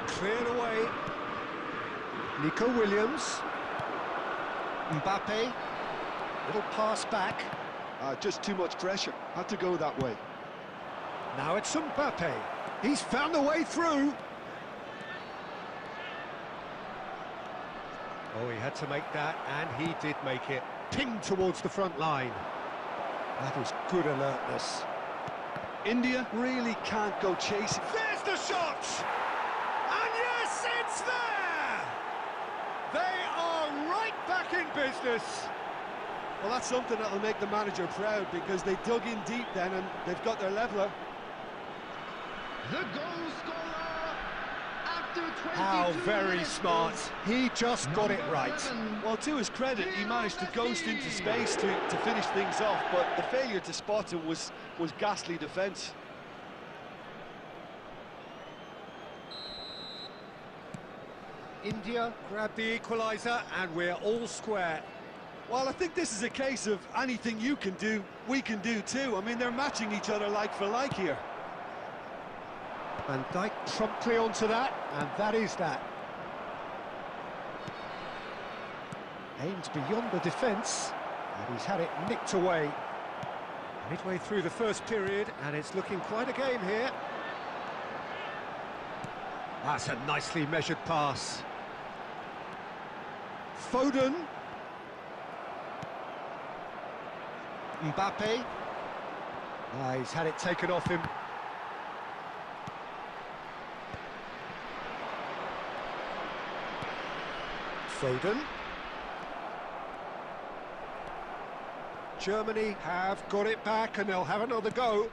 [SPEAKER 3] Cleared away. Nico Williams. Mbappe. Little pass back.
[SPEAKER 4] Just too much pressure. Had to go that way.
[SPEAKER 3] Now it's Mbappe. He's found a way through. Oh, he had to make that, and he did make it. Pinged towards the front line. That is good alertness.
[SPEAKER 4] India really can't go chasing.
[SPEAKER 3] There's the shot! And yes, it's there! They are right back in business.
[SPEAKER 4] Well, that's something that'll make the manager proud because they dug in deep then and they've got their leveller.
[SPEAKER 2] The goal scorer after 22
[SPEAKER 3] How very
[SPEAKER 2] minutes
[SPEAKER 3] smart.
[SPEAKER 2] is
[SPEAKER 3] He just got it right.
[SPEAKER 2] 11.
[SPEAKER 4] Well, to his credit, he managed to ghost into space to finish things off, but the failure to spot him was ghastly defence.
[SPEAKER 3] India grabbed the equaliser, and we're all square.
[SPEAKER 4] Well, I think this is a case of anything you can do, we can do too. I mean, they're matching each other like for like here.
[SPEAKER 3] Van Dijk promptly onto that, and that is that. Aims beyond the defence, and he's had it nicked away. Midway through the first period, and it's looking quite a game here. That's a nicely measured pass. Foden. Mbappe. He's had it taken off him. Foden. Germany have got it back, and they'll have another go.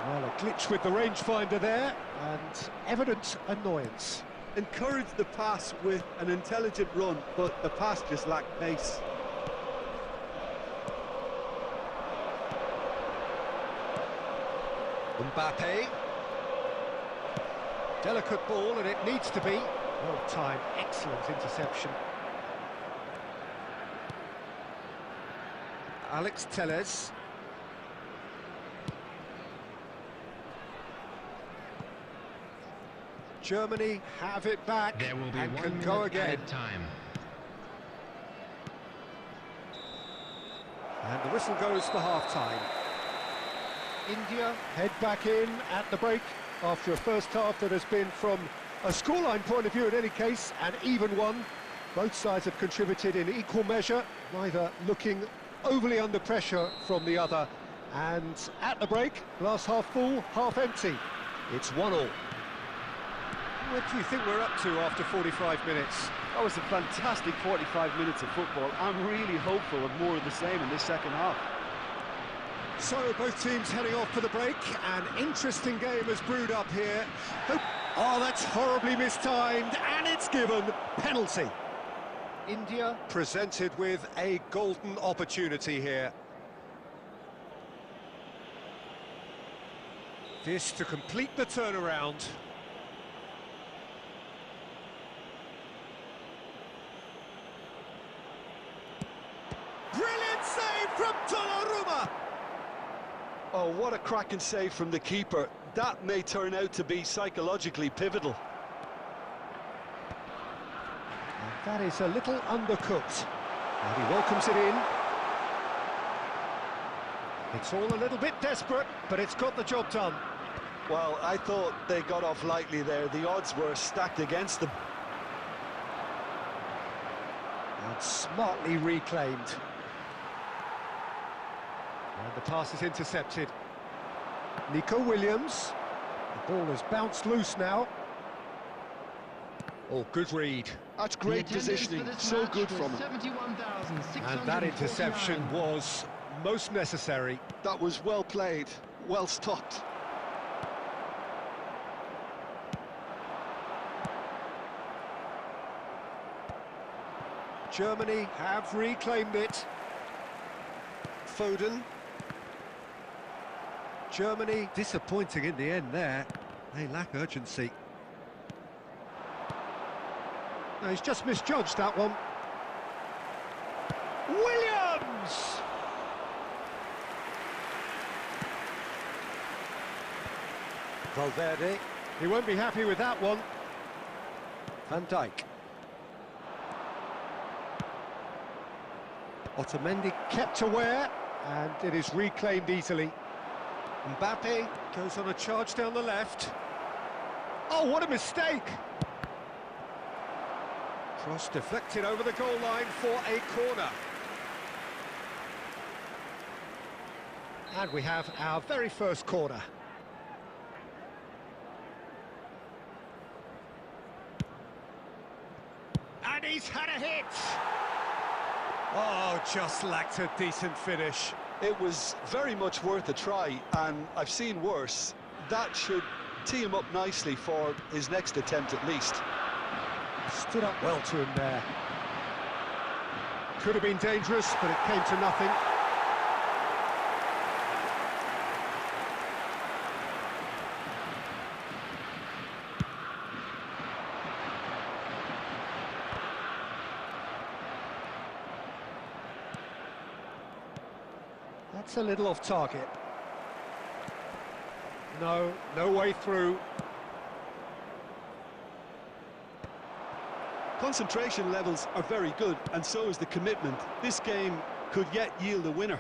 [SPEAKER 3] Well, a glitch with the rangefinder there, and evident annoyance.
[SPEAKER 4] Encouraged the pass with an intelligent run, but the pass just lacked pace.
[SPEAKER 3] Mbappe. Delicate ball, and it needs to be. Well timed, excellent interception. Alex Telles. Germany have it back
[SPEAKER 2] There will be
[SPEAKER 3] and
[SPEAKER 2] 1
[SPEAKER 3] can
[SPEAKER 2] minute
[SPEAKER 3] go again.
[SPEAKER 2] added time.
[SPEAKER 3] And the whistle goes for half-time. India head back in at the break after a first half that has been, from a scoreline point of view in any case, an even one. Both sides have contributed in equal measure, neither looking overly under pressure from the other. And at the break, glass half full, half empty. It's 1-1. What do you think we're up to after 45 minutes?
[SPEAKER 4] That was a fantastic 45 minutes of football. I'm really hopeful of more of the same in this second half.
[SPEAKER 3] So both teams heading off for the break. An interesting game has brewed up here. Oh, that's horribly mistimed, and it's given. Penalty. India presented with a golden opportunity here. This to complete the turnaround. Brilliant save from Donnarumma!
[SPEAKER 4] Oh, what a cracking save from the keeper. That may turn out to be psychologically pivotal.
[SPEAKER 3] And that is a little undercooked. And he welcomes it in. It's all a little bit desperate, but it's got the job done.
[SPEAKER 4] Well, I thought they got off lightly there. The odds were stacked against them.
[SPEAKER 3] And smartly reclaimed. And the pass is intercepted. Nico Williams. The ball has bounced loose now. Oh, good read.
[SPEAKER 4] That's great positioning, so good from him.
[SPEAKER 3] And that interception was most necessary.
[SPEAKER 4] That was well played, well stopped.
[SPEAKER 3] Germany have reclaimed it. Foden. Germany disappointing in the end there. They lack urgency. No, he's just misjudged that one. Williams! Valverde. He won't be happy with that one. Van Dijk. Otamendi kept aware, and it is reclaimed easily. Mbappe goes on a charge down the left. Oh, what a mistake! Cross deflected over the goal line for a corner. And we have our very first corner. And he's had a hit! Oh, just lacked a decent finish.
[SPEAKER 4] It was very much worth a try, and I've seen worse. That should tee him up nicely for his next attempt at least.
[SPEAKER 3] Stood up well to him there. Could have been dangerous, but it came to nothing. That's a little off target. No way through.
[SPEAKER 4] Concentration levels are very good, and so is the commitment. This game could yet yield a winner.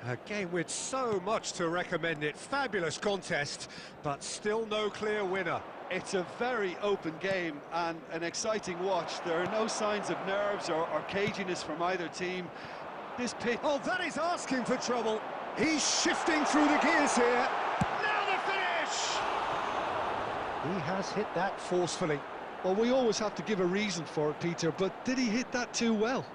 [SPEAKER 3] A game with so much to recommend it. Fabulous contest, but still no clear winner.
[SPEAKER 4] It's a very open game and an exciting watch. There are no signs of nerves or caginess from either team. This pitch...
[SPEAKER 3] Oh, that is asking for trouble. He's shifting through the gears here. Now the finish! He has hit that forcefully.
[SPEAKER 4] Well, we always have to give a reason for it, Peter, but did he hit that too well?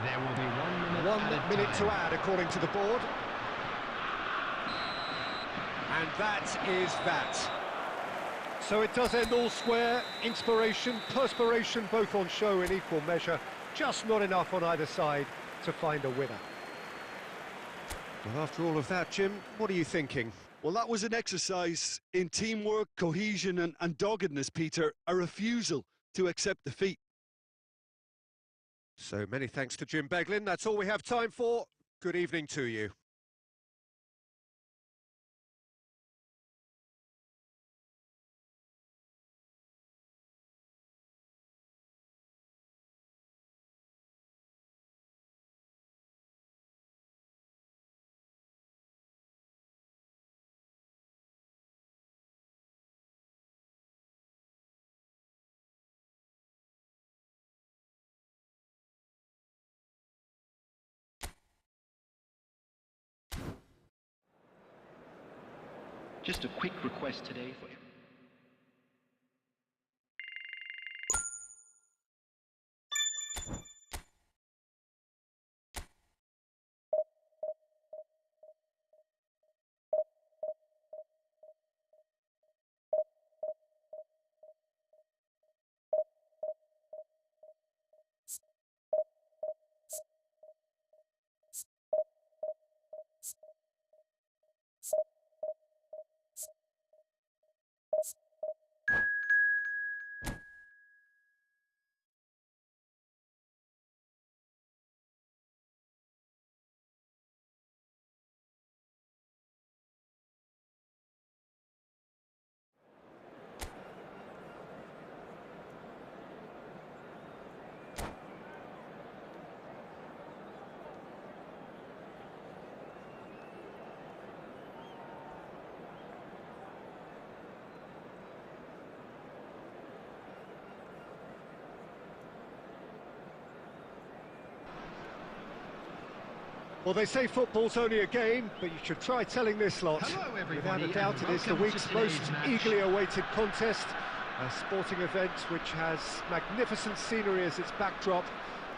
[SPEAKER 2] There will be 1 minute,
[SPEAKER 3] 1 minute to add, according to the board. And that is that. So it does end all square. Inspiration, perspiration, both on show in equal measure. Just not enough on either side to find a winner. Well, after all of that, Jim, what are you thinking?
[SPEAKER 4] Well, that was an exercise in teamwork, cohesion and doggedness, Peter. A refusal to accept defeat.
[SPEAKER 3] So many thanks to Jim Beglin. That's all we have time for. Good evening to you.
[SPEAKER 5] Just a quick request today for you.
[SPEAKER 3] Well, they say football's only a game, but you should try telling this lot.
[SPEAKER 2] Hello, everybody,
[SPEAKER 3] Without a doubt,
[SPEAKER 2] and
[SPEAKER 3] it is the
[SPEAKER 2] welcome to
[SPEAKER 3] week's
[SPEAKER 2] today's
[SPEAKER 3] most
[SPEAKER 2] match.
[SPEAKER 3] eagerly awaited contest. A sporting event which has magnificent scenery as its backdrop.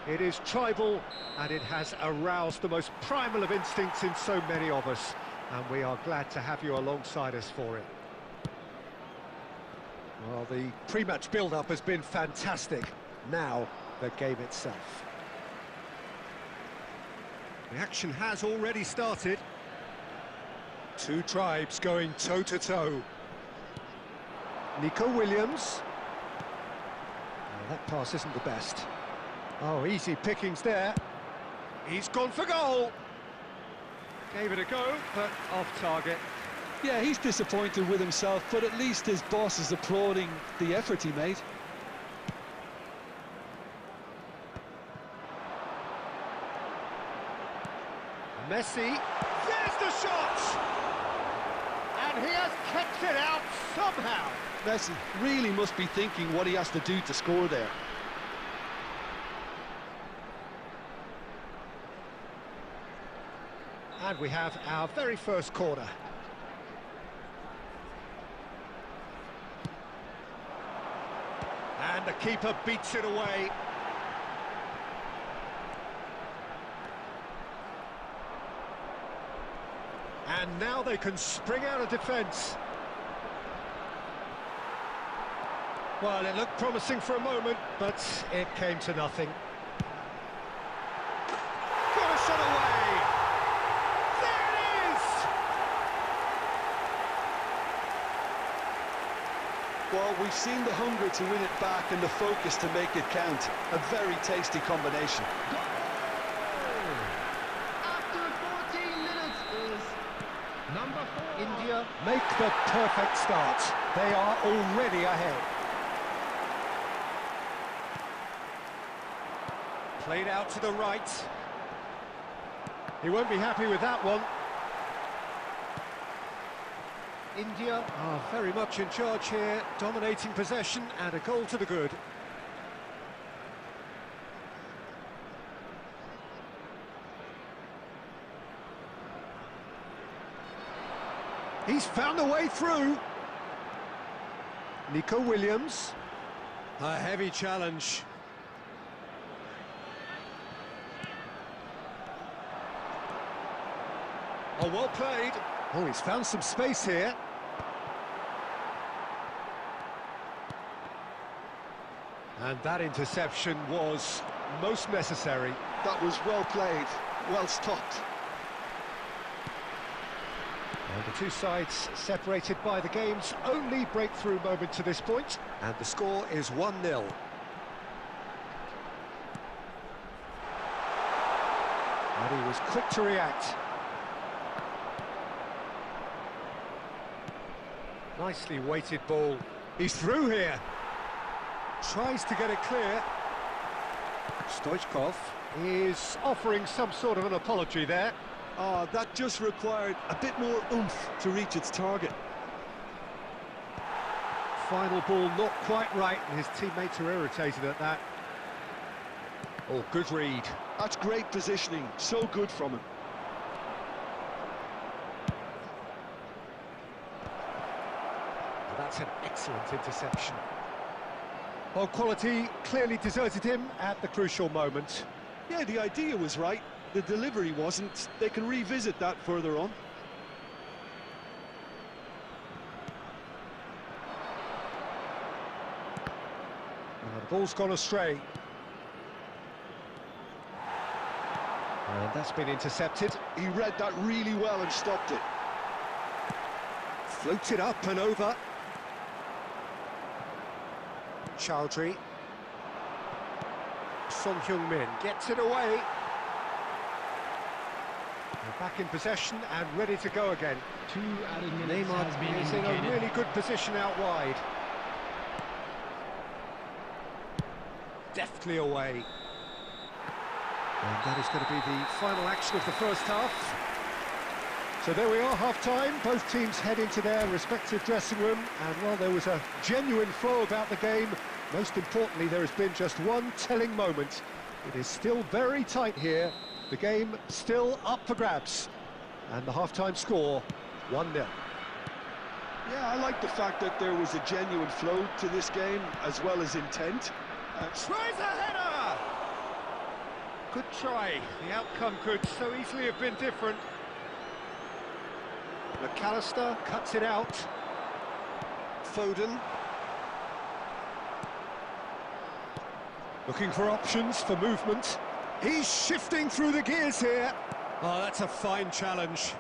[SPEAKER 3] It is tribal, and it has aroused the most primal of instincts in so many of us. And we are glad to have you alongside us for it. Well, the pre-match build-up has been fantastic. Now, the game itself. The action has already started. Two tribes going toe-to-toe. Nico Williams. Oh, that pass isn't the best. Oh, easy pickings there. He's gone for goal. Gave it a go, but off target.
[SPEAKER 4] Yeah, he's disappointed with himself, but at least his boss is applauding the effort he made.
[SPEAKER 3] Messi, there's the shot! And he has kept it out somehow.
[SPEAKER 4] Messi really must be thinking what he has to do to score there.
[SPEAKER 3] And we have our very first corner. And the keeper beats it away. And now they can spring out of defence. Well, it looked promising for a moment, but it came to nothing. Got a shot away! There it is!
[SPEAKER 4] Well, we've seen the hunger to win it back and the focus to make it count. A very tasty combination.
[SPEAKER 2] After 14 minutes is number 4.
[SPEAKER 3] India make the perfect start. They are already ahead. Played out to the right. He won't be happy with that one. India are very much in charge here, dominating possession and a goal to the good. He's found a way through. Nico Williams. A heavy challenge. Oh, well played. Oh, he's found some space here. And that interception was most necessary.
[SPEAKER 4] That was well played, well stopped.
[SPEAKER 3] And the two sides separated by the game's only breakthrough moment to this point. And the score is 1-0. And he was quick to react. Nicely weighted ball. He's through here. Tries to get it clear. Stoichkov is offering some sort of an apology there.
[SPEAKER 4] That just required a bit more oomph to reach its target.
[SPEAKER 3] Final ball not quite right, and his teammates are irritated at that. Oh, good read.
[SPEAKER 4] That's great positioning, so good from him.
[SPEAKER 3] That's an excellent interception. Well, quality clearly deserted him at the crucial moment.
[SPEAKER 4] Yeah, the idea was right, the delivery wasn't. They can revisit that further on.
[SPEAKER 3] The ball's gone astray. And that's been intercepted.
[SPEAKER 4] He read that really well and stopped it.
[SPEAKER 3] Floated up and over. Chowdhury. Son Heung-min gets it away. They're back in possession and ready to go again.
[SPEAKER 2] 2 added minutes has been
[SPEAKER 3] Neymar is in a
[SPEAKER 2] indicated.
[SPEAKER 3] really good position out wide. Deftly away. And that is going to be the final action of the first half. So there we are, half-time. Both teams head into their respective dressing room. And while there was a genuine flow about the game, most importantly, there has been just one telling moment. It is still very tight here, The game still up for grabs. And the half-time score, 1-0.
[SPEAKER 4] Yeah, I like the fact that there was a genuine flow to this game, as well as intent.
[SPEAKER 3] Tries a header! Good try. The outcome could so easily have been different. McAllister cuts it out. Foden. Looking for options for movement. He's shifting through the gears here. Oh, that's a fine challenge.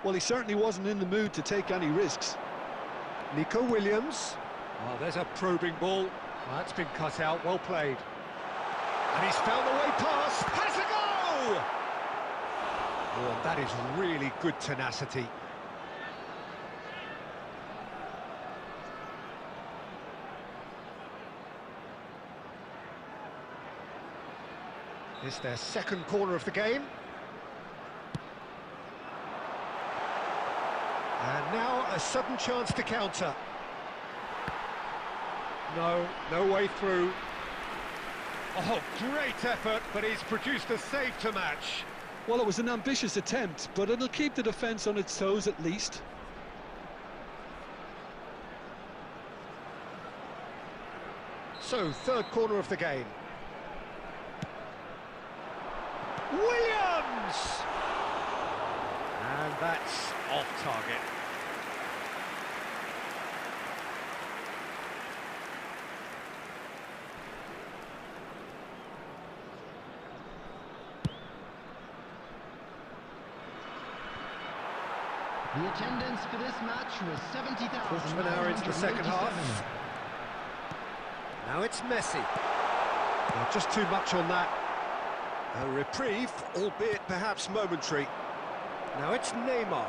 [SPEAKER 4] Well, he certainly wasn't in the mood to take any risks.
[SPEAKER 3] Nico Williams. Oh, there's a probing ball. Oh, that's been cut out, well played. And he's found the way past. Has a go! Oh, that is really good tenacity. It's their second corner of the game. And now a sudden chance to counter. No way through. Oh, great effort, but he's produced a save to match.
[SPEAKER 4] Well, it was an ambitious attempt, but it'll keep the defence on its toes at least.
[SPEAKER 3] So, third corner of the game. Williams! And that's off target.
[SPEAKER 2] The attendance for this match was 70,000.
[SPEAKER 3] Quarter of an hour into the second half. Now it's Messi. Well, just too much on that. A reprieve, albeit perhaps momentary. Now it's Neymar.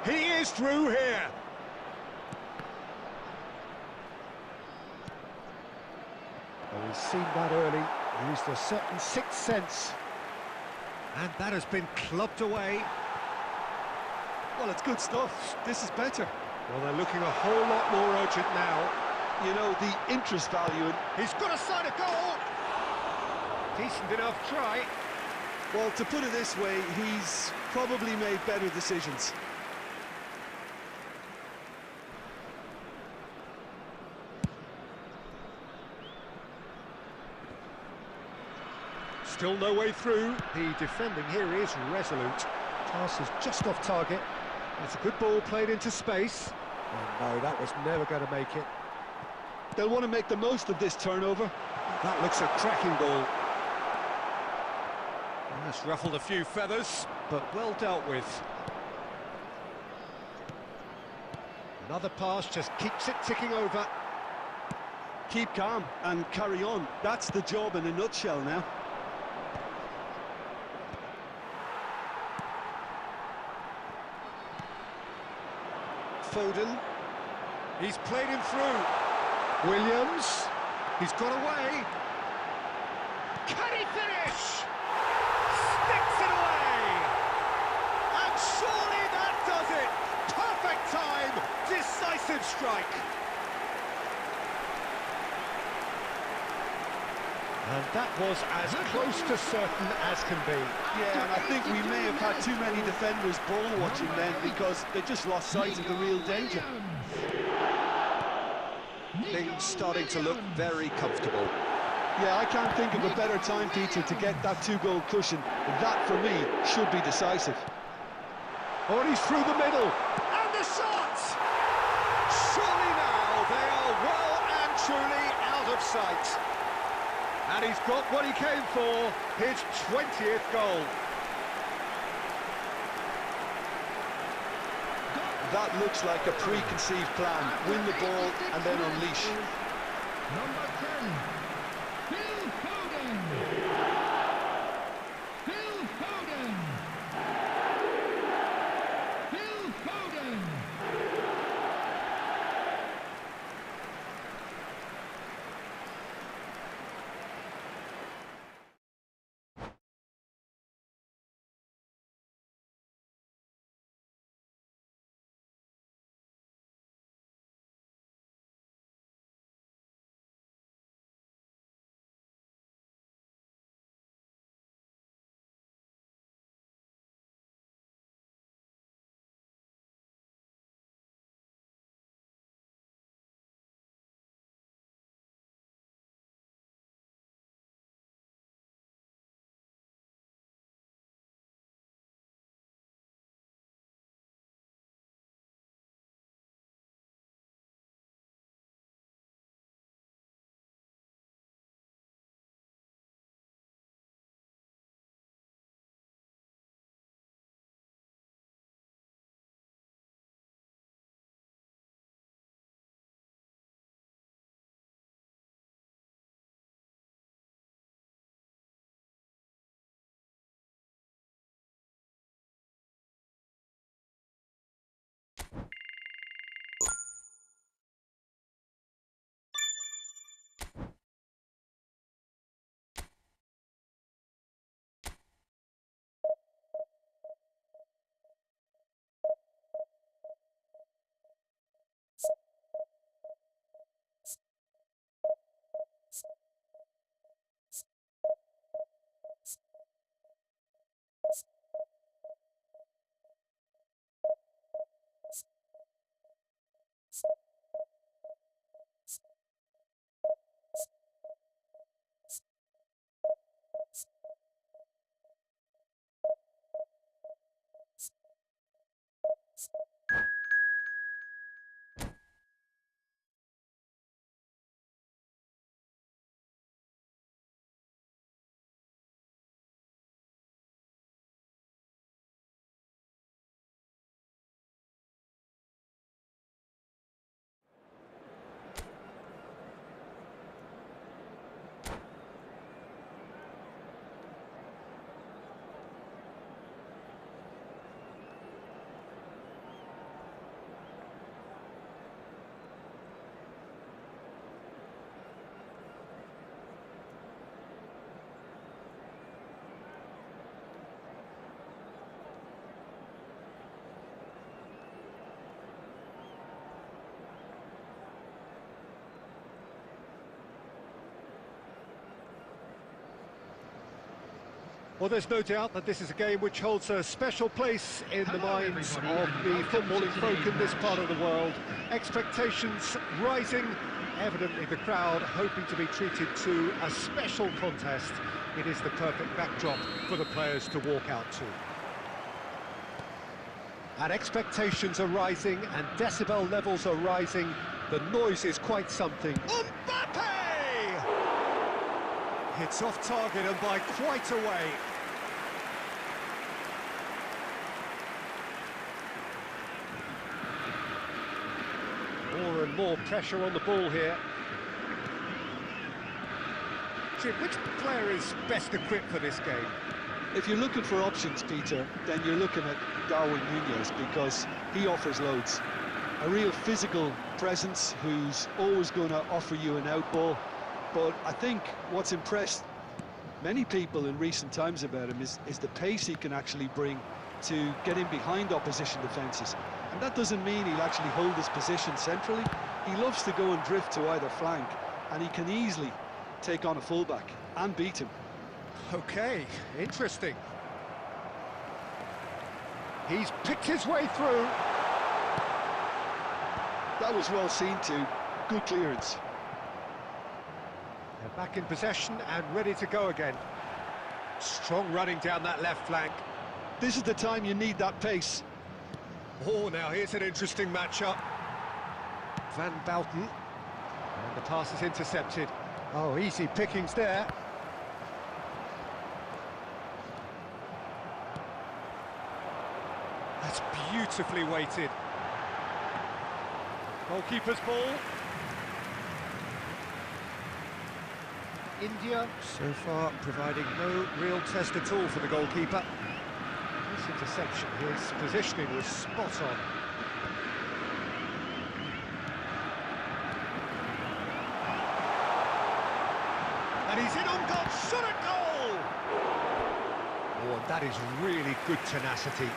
[SPEAKER 3] He is through here. Well, he's seen that early. Used a certain sixth sense. And that has been clubbed away.
[SPEAKER 4] Well, it's good stuff. This is better.
[SPEAKER 3] Well, they're looking a whole lot more urgent now.
[SPEAKER 4] You know, the interest value in...
[SPEAKER 3] He's got a side of goal. Decent enough try.
[SPEAKER 4] Well, to put it this way, he's probably made better decisions.
[SPEAKER 3] Still no way through. The defending here is resolute. Pass is just off target. That's a good ball played into space. Oh no, that was never going to make it.
[SPEAKER 4] They'll want to make the most of this turnover.
[SPEAKER 3] That looks a cracking ball. That's ruffled a few feathers, but well dealt with. Another pass just keeps it ticking over.
[SPEAKER 4] Keep calm and carry on. That's the job in a nutshell now.
[SPEAKER 3] Foden. He's played him through. Williams. He's got away. Can he finish? Sticks it away. And surely that does it. Perfect time. Decisive strike. And that was as close to certain as can be.
[SPEAKER 4] Yeah, and I think we may have had too many defenders ball watching then, because they just lost sight of the real danger.
[SPEAKER 3] Things starting to look very comfortable.
[SPEAKER 4] Yeah, I can't think of a better time, Peter, to get that two-goal cushion. That, for me, should be decisive.
[SPEAKER 3] Oh, and he's through the middle. And the shot! Surely now they are well and truly out of sight. And he's got what he came for, his 20th goal.
[SPEAKER 4] That looks like a preconceived plan. Win the ball and then unleash.
[SPEAKER 2] Number 10.
[SPEAKER 3] Well, there's no doubt that this is a game which holds a special place in the minds of the footballing folk in this part of the world. Expectations rising, evidently the crowd hoping to be treated to a special contest. It is the perfect backdrop for the players to walk out to. And expectations are rising and decibel levels are rising. The noise is quite something. Mbappe! It's off target and by quite a way. More and more pressure on the ball here. Jim, which player is best equipped for this game?
[SPEAKER 4] If you're looking for options, Peter, then you're looking at Darwin Núñez because he offers loads. A real physical presence who's always going to offer you an out ball. But I think what's impressed many people in recent times about him is the pace he can actually bring to get in behind opposition defences. And that doesn't mean he'll actually hold his position centrally. He loves to go and drift to either flank, and he can easily take on a fullback and beat him.
[SPEAKER 3] Okay, interesting. He's picked his way through.
[SPEAKER 4] That was well seen too. Good clearance.
[SPEAKER 3] They're back in possession and ready to go again. Strong running down that left flank.
[SPEAKER 4] This is the time you need that pace.
[SPEAKER 3] Oh, now here's an interesting matchup. Van Bouten. And the pass is intercepted. Oh, easy pickings there. That's beautifully weighted. Goalkeeper's ball. India, so far, providing no real test at all for the goalkeeper. This interception, his positioning was spot on. And he's in on goal, shot at goal! Oh, that is really good tenacity.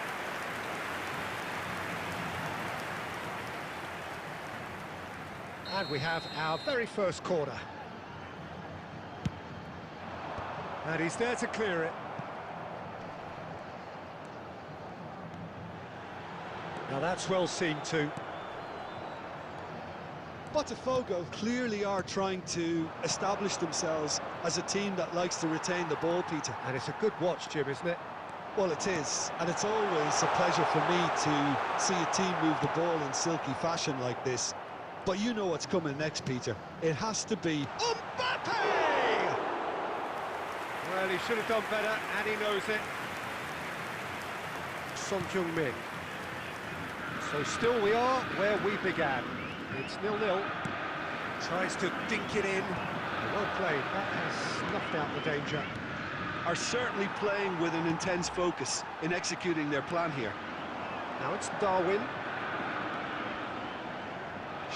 [SPEAKER 3] And we have our very first corner. And he's there to clear it. Now that's well seen too.
[SPEAKER 4] Botafogo clearly are trying to establish themselves as a team that likes to retain the ball, Peter.
[SPEAKER 3] And it's a good watch, Jim, isn't it?
[SPEAKER 4] Well, it is, and it's always a pleasure for me to see a team move the ball in silky fashion like this. But you know what's coming next, Peter. It has to be
[SPEAKER 3] Mbappe! Well, he should have done better, and he knows it. Son Heung-min. So still we are where we began. It's 0-0. Tries to dink it in. Well played. That has snuffed out the danger.
[SPEAKER 4] are certainly playing with an intense focus in executing their plan here.
[SPEAKER 3] Now it's Darwin.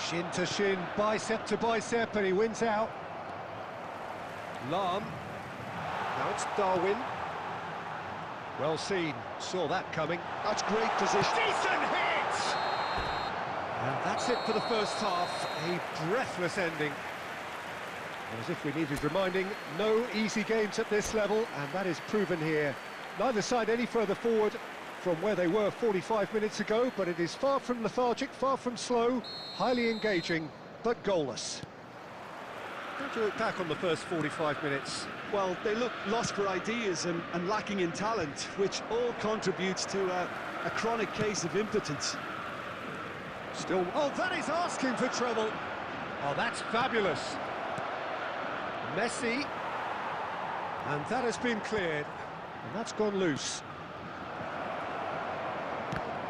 [SPEAKER 3] Shin to shin, bicep to bicep, and he wins out. Lahm. Now it's Darwin. Well seen, saw that coming.
[SPEAKER 4] That's great position.
[SPEAKER 3] Decent hit! And that's it for the first half, a breathless ending. As if we needed reminding, no easy games at this level, and that is proven here. Neither side any further forward from where they were 45 minutes ago, but it is far from lethargic, far from slow, highly engaging, but goalless. How do you look back on the first 45 minutes?
[SPEAKER 4] Well, they look lost for ideas and lacking in talent, which all contributes to a chronic case of impotence.
[SPEAKER 3] Still, oh, that is asking for trouble. Oh, that's fabulous. Messi, and that has been cleared, and that's gone loose.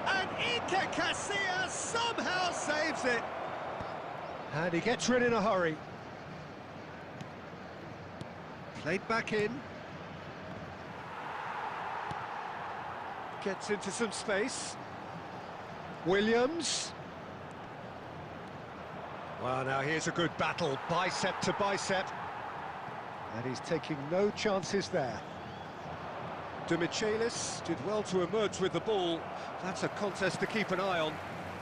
[SPEAKER 3] And Iker Casillas somehow saves it. And he gets rid in a hurry. Played back in. Gets into some space. Williams. Well, now here's a good battle, bicep to bicep. And he's taking no chances there. De Michelis did well to emerge with the ball. That's a contest to keep an eye on.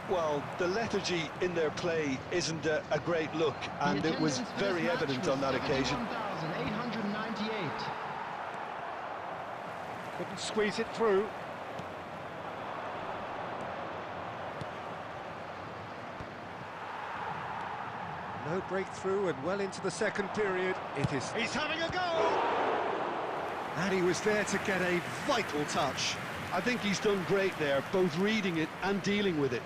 [SPEAKER 4] Well, the lethargy in their play isn't a great look, and it was very evident on that occasion.
[SPEAKER 5] 1,898.
[SPEAKER 3] Couldn't squeeze it through. No breakthrough and well into the second period. It is. He's having a go! And he was there to get a vital touch.
[SPEAKER 4] I think he's done great there, both reading it and dealing with it.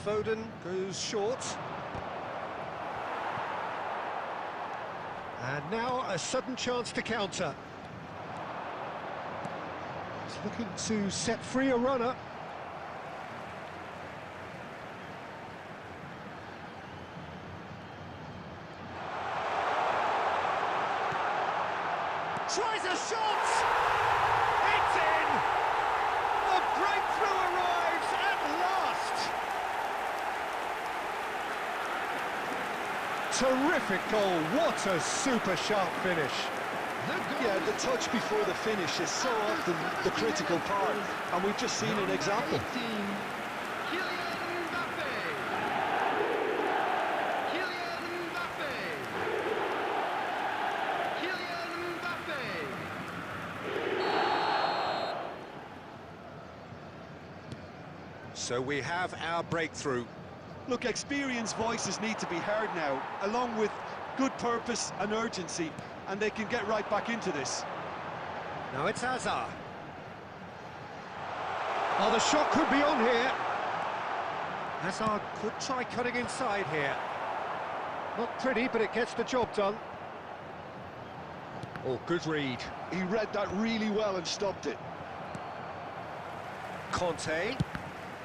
[SPEAKER 3] Foden goes short. And now a sudden chance to counter. He's looking to set free a runner. Tries a shot! It's in! The breakthrough arrives at last! Terrific goal, what a super sharp finish.
[SPEAKER 4] Yeah, the touch before the finish is so often the critical part, and we've just seen an example.
[SPEAKER 3] So we have our breakthrough.
[SPEAKER 4] Look, experienced voices need to be heard now, along with good purpose and urgency, and they can get right back into this.
[SPEAKER 3] Now it's Hazard. Oh, the shot could be on here. Hazard could try cutting inside here. Not pretty, but it gets the job done. Oh, good read.
[SPEAKER 4] He read that really well and stopped it.
[SPEAKER 3] Conte.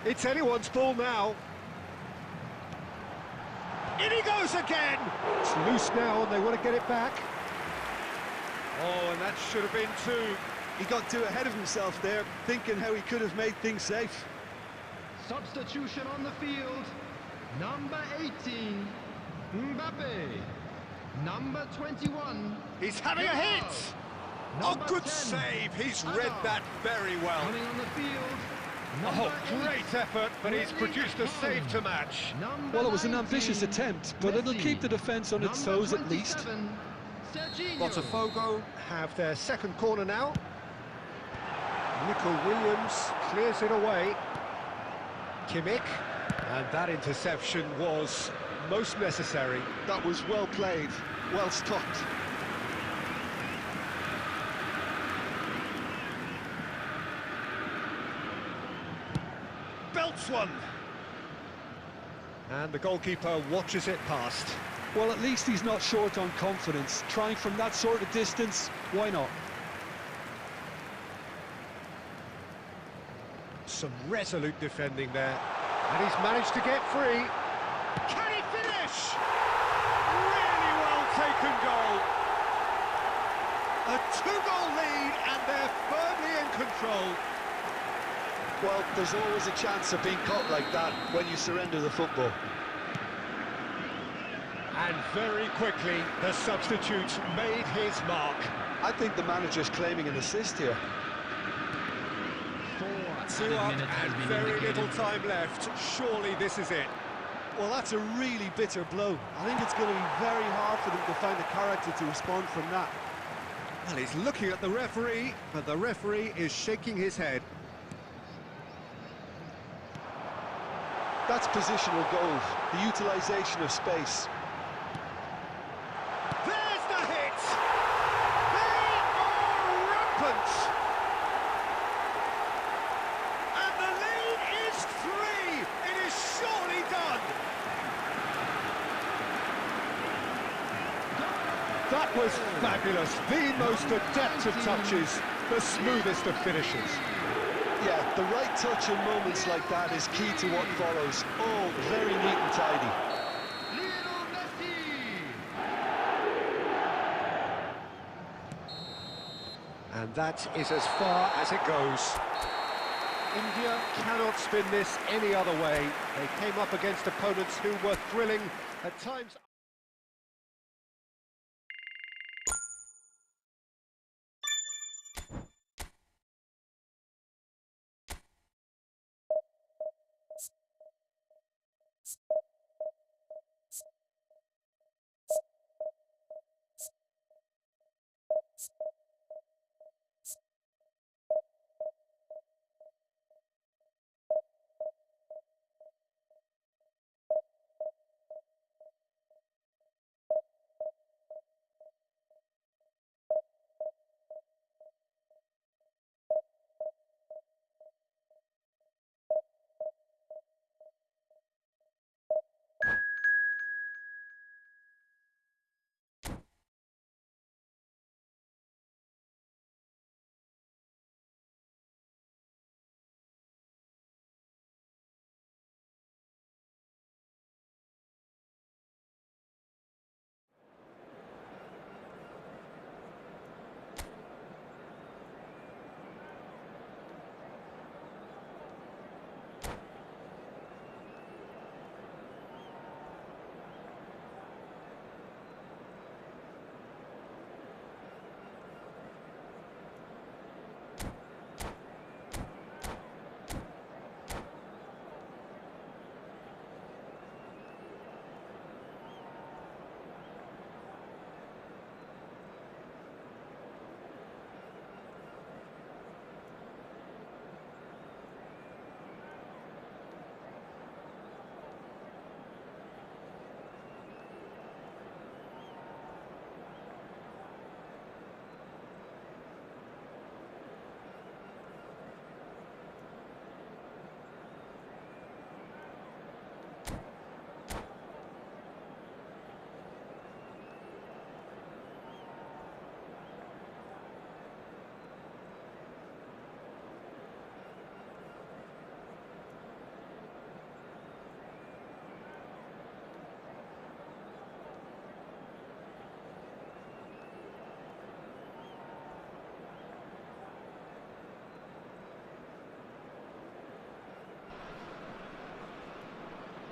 [SPEAKER 3] It's anyone's ball now. In he goes again! It's loose now and they want to get it back. Oh, and that should have been two.
[SPEAKER 4] He got too ahead of himself there, thinking how he could have made things safe.
[SPEAKER 2] Substitution on the field. Number 18, Mbappe. Number 21.
[SPEAKER 3] He's having a hit! Oh, good save. He's read that very well.
[SPEAKER 2] Coming on the field.
[SPEAKER 3] Oh, great effort, but he's produced a save to match.
[SPEAKER 4] Well, it was an ambitious attempt, but it'll keep the defence on its toes at least.
[SPEAKER 3] Botafogo have their second corner now. Nico Williams clears it away. Kimmich, and that interception was most necessary.
[SPEAKER 4] That was well played, well stopped.
[SPEAKER 3] Belts one. And the goalkeeper watches it past.
[SPEAKER 4] Well, at least he's not short on confidence. Trying from that sort of distance, why not?
[SPEAKER 3] Some resolute defending there. And he's managed to get free. Can he finish? Really well taken goal. A two-goal lead and they're firmly in control.
[SPEAKER 4] Well, there's always a chance of being caught like that when you surrender the football.
[SPEAKER 3] And very quickly, the substitute made his mark.
[SPEAKER 4] I think the manager's claiming an assist here.
[SPEAKER 3] 2 up and very little time left. Surely this is it.
[SPEAKER 4] Well, that's a really bitter blow. I think it's going to be very hard for them to find the character to respond from that.
[SPEAKER 3] Well, he's looking at the referee, but the referee is shaking his head.
[SPEAKER 4] That's positional goal, the utilisation of space.
[SPEAKER 3] There's the hit! They are rampant! And the lead is 3! It is surely done! That was fabulous, the most adept of touches, the smoothest of finishes.
[SPEAKER 4] Yeah, the right touch in moments like that is key to what follows. Oh, very neat and tidy.
[SPEAKER 3] And that is as far as it goes. India cannot spin this any other way. They came up against opponents who were thrilling at times.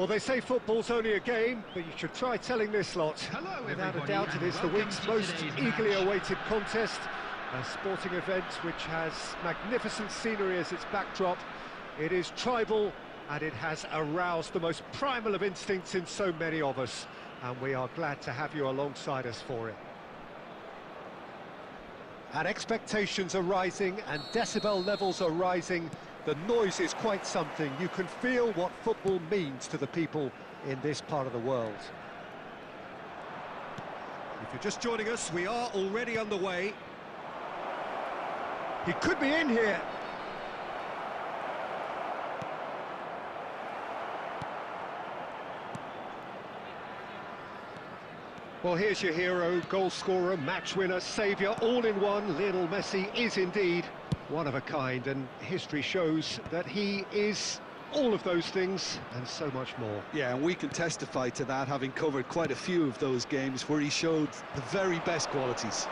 [SPEAKER 3] Well, they say football's only a game, but you should try telling this lot.
[SPEAKER 2] Hello,
[SPEAKER 3] Without a
[SPEAKER 2] everybody,
[SPEAKER 3] doubt, it
[SPEAKER 2] and
[SPEAKER 3] is the
[SPEAKER 2] welcome
[SPEAKER 3] week's
[SPEAKER 2] to
[SPEAKER 3] most
[SPEAKER 2] today's
[SPEAKER 3] eagerly
[SPEAKER 2] match.
[SPEAKER 3] awaited contest. A sporting event which has magnificent scenery as its backdrop. It is tribal, and it has aroused the most primal of instincts in so many of us. And we are glad to have you alongside us for it. And expectations are rising, and decibel levels are rising. The noise is quite something. You can feel what football means to the people in this part of the world. If you're just joining us, we are already underway. He could be in here. Well, here's your hero, goal scorer, match winner, saviour, all in one. Lionel Messi is indeed one of a kind, and history shows that he is all of those things and so much more.
[SPEAKER 4] Yeah, and we can testify to that, having covered quite a few of those games where he showed the very best qualities.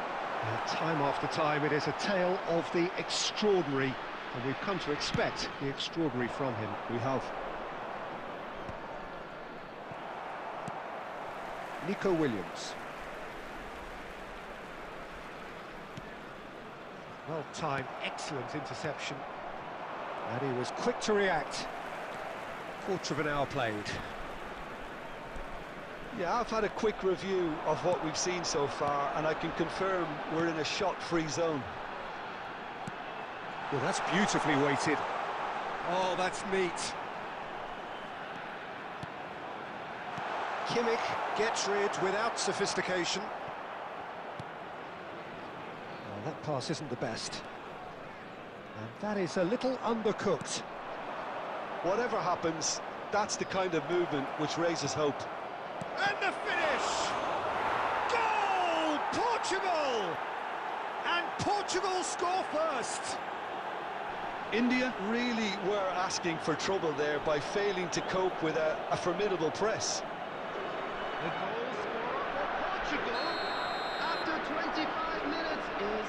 [SPEAKER 3] Time after time, it is a tale of the extraordinary, and we've come to expect the extraordinary from him.
[SPEAKER 4] We have.
[SPEAKER 3] Nico Williams. Well-timed, excellent interception. And he was quick to react. Quarter of an hour played.
[SPEAKER 4] Yeah, I've had a quick review of what we've seen so far, and I can confirm we're in a shot-free zone.
[SPEAKER 3] Well, that's beautifully weighted. Oh, that's neat. Kimmich gets rid without sophistication. Well, that pass isn't the best. And that is a little undercooked.
[SPEAKER 4] Whatever happens, that's the kind of movement which raises hope.
[SPEAKER 3] And the finish! Goal! Portugal! And Portugal score first!
[SPEAKER 4] India really were asking for trouble there by failing to cope with a formidable press.
[SPEAKER 2] The goal scorer for Portugal after 25 minutes is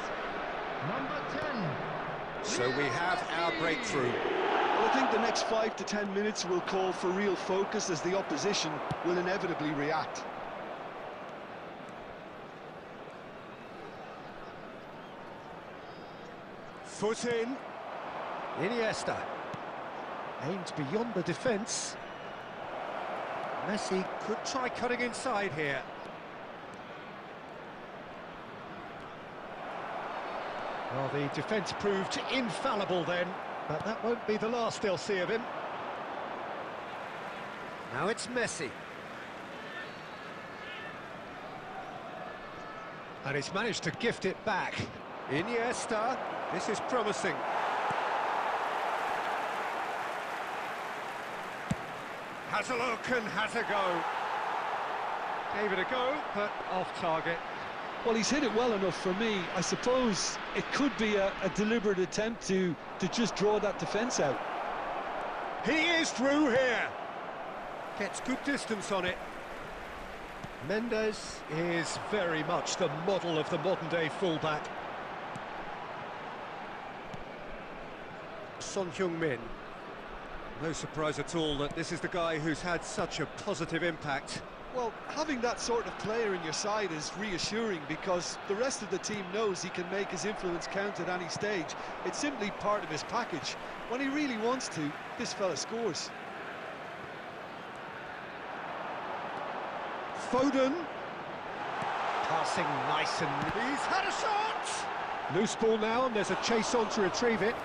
[SPEAKER 2] number 10.
[SPEAKER 3] So we have our breakthrough.
[SPEAKER 4] Well, I think the next 5 to 10 minutes will call for real focus, as the opposition will inevitably react.
[SPEAKER 3] Foot in. Iniesta. Aimed beyond the defence. Messi could try cutting inside here. Well, the defence proved infallible then, but that won't be the last they'll see of him. Now it's Messi. And he's managed to gift it back. Iniesta, this is promising. Has a look and has a go. Gave it a go, but off target.
[SPEAKER 4] Well, he's hit it well enough for me. I suppose it could be a deliberate attempt to just draw that defence out.
[SPEAKER 3] He is through here. Gets good distance on it. Mendes is very much the model of the modern-day fullback. Son Heung-min. No surprise at all that this is the guy who's had such a positive impact.
[SPEAKER 4] Well, having that sort of player in your side is reassuring, because the rest of the team knows he can make his influence count at any stage. It's simply part of his package. When he really wants to, this fella scores.
[SPEAKER 3] Foden. Passing nice and... He's had a shot! Loose ball now, and there's a chase on to retrieve it.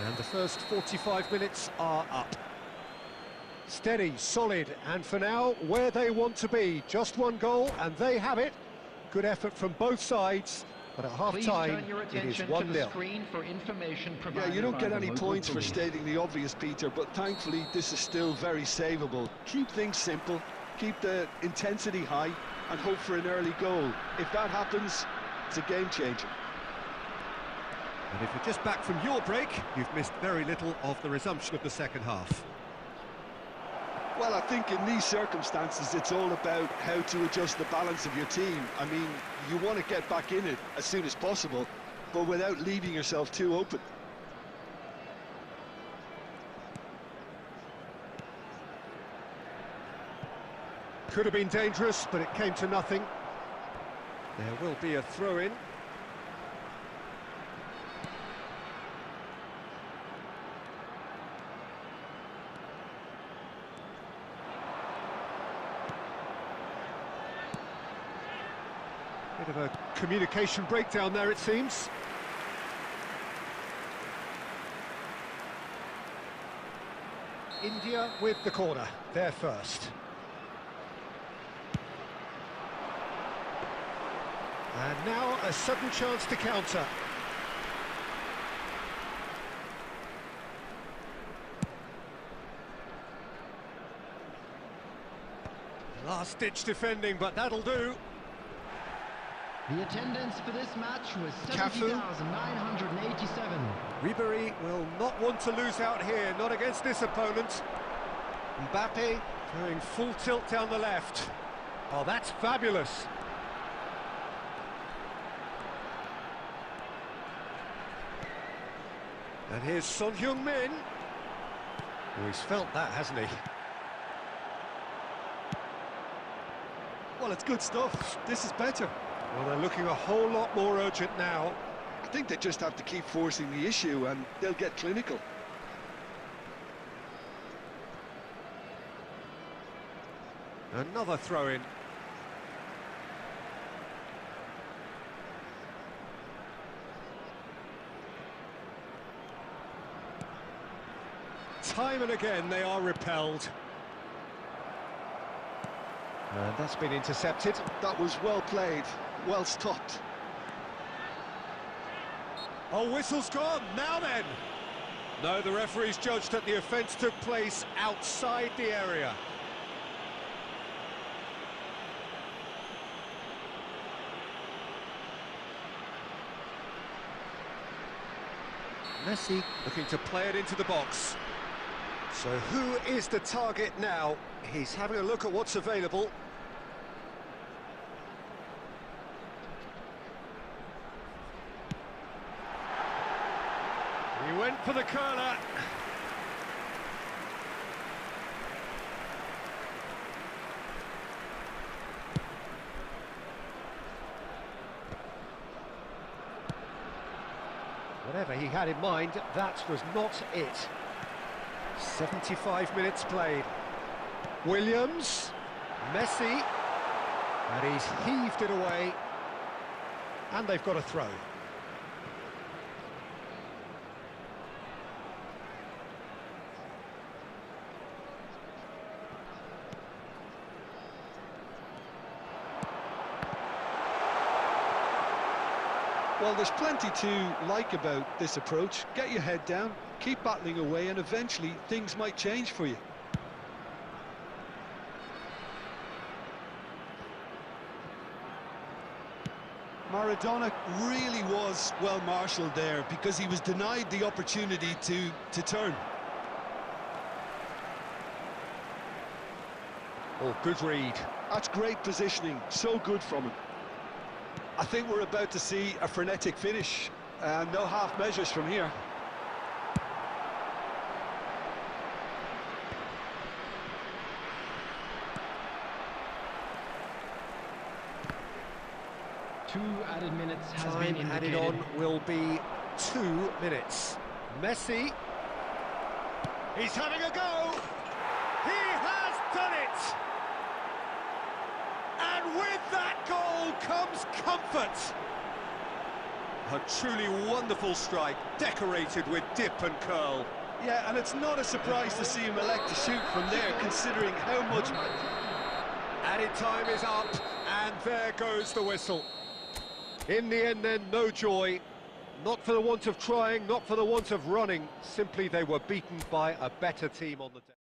[SPEAKER 3] And the first 45 minutes are up. Steady, solid, and for now, where they want to be. Just one goal, and they have it. Good effort from both sides, but at half-time, it is 1-0.
[SPEAKER 4] Yeah, you don't get any points for stating the obvious, Peter, but thankfully this is still very savable. Keep things simple, keep the intensity high, and hope for an early goal. If that happens, it's a game-changer.
[SPEAKER 3] And if you're just back from your break, you've missed very little of the resumption of the second half.
[SPEAKER 4] Well, I think in these circumstances, it's all about how to adjust the balance of your team. I mean, you want to get back in it as soon as possible, but without leaving yourself too open.
[SPEAKER 3] Could have been dangerous, but it came to nothing. There will be a throw-in. Bit of a communication breakdown there, it seems. India with the corner, they're first. And now a sudden chance to counter. Last-ditch defending, but that'll do.
[SPEAKER 2] The attendance for this match was
[SPEAKER 3] Cafu.
[SPEAKER 2] 70,987.
[SPEAKER 3] Ribery will not want to lose out here, not against this opponent. Mbappe going full tilt down the left. Oh, that's fabulous. And here's Son Heung-min. Oh, he's felt that, hasn't he?
[SPEAKER 4] Well, it's good stuff. This is better.
[SPEAKER 3] Well, they're looking a whole lot more urgent now.
[SPEAKER 4] I think they just have to keep forcing the issue and they'll get clinical.
[SPEAKER 3] Another throw-in. Time and again they are repelled. And that's been intercepted.
[SPEAKER 4] That was well played, well stopped.
[SPEAKER 3] Oh, whistle's gone, now then! No, the referee's judged that the offence took place outside the area. Messi looking to play it into the box. So who is the target now? He's having a look at what's available. He went for the curler. Whatever he had in mind, that was not it. 75 minutes played. Williams, Messi, and he's heaved it away. And they've got a throw.
[SPEAKER 4] Well, there's plenty to like about this approach. Get your head down, keep battling away, and eventually things might change for you.
[SPEAKER 6] Maradona really was well marshalled there because he was denied the opportunity to turn.
[SPEAKER 3] Oh, good read.
[SPEAKER 4] That's great positioning, so good from him. I think we're about to see a frenetic finish, and no half measures from here.
[SPEAKER 2] Two added minutes has
[SPEAKER 3] Time
[SPEAKER 2] been
[SPEAKER 3] added
[SPEAKER 2] indicated.
[SPEAKER 3] on will be 2 minutes. Messi. He's having a go. He has done it. And with that goal comes comfort. A truly wonderful strike, decorated with dip and curl.
[SPEAKER 6] Yeah, and it's not a surprise to see him elect to shoot from there, considering how much...
[SPEAKER 3] Added time is up, and there goes the whistle. In the end then, no joy. Not for the want of trying, not for the want of running. Simply they were beaten by a better team on the day.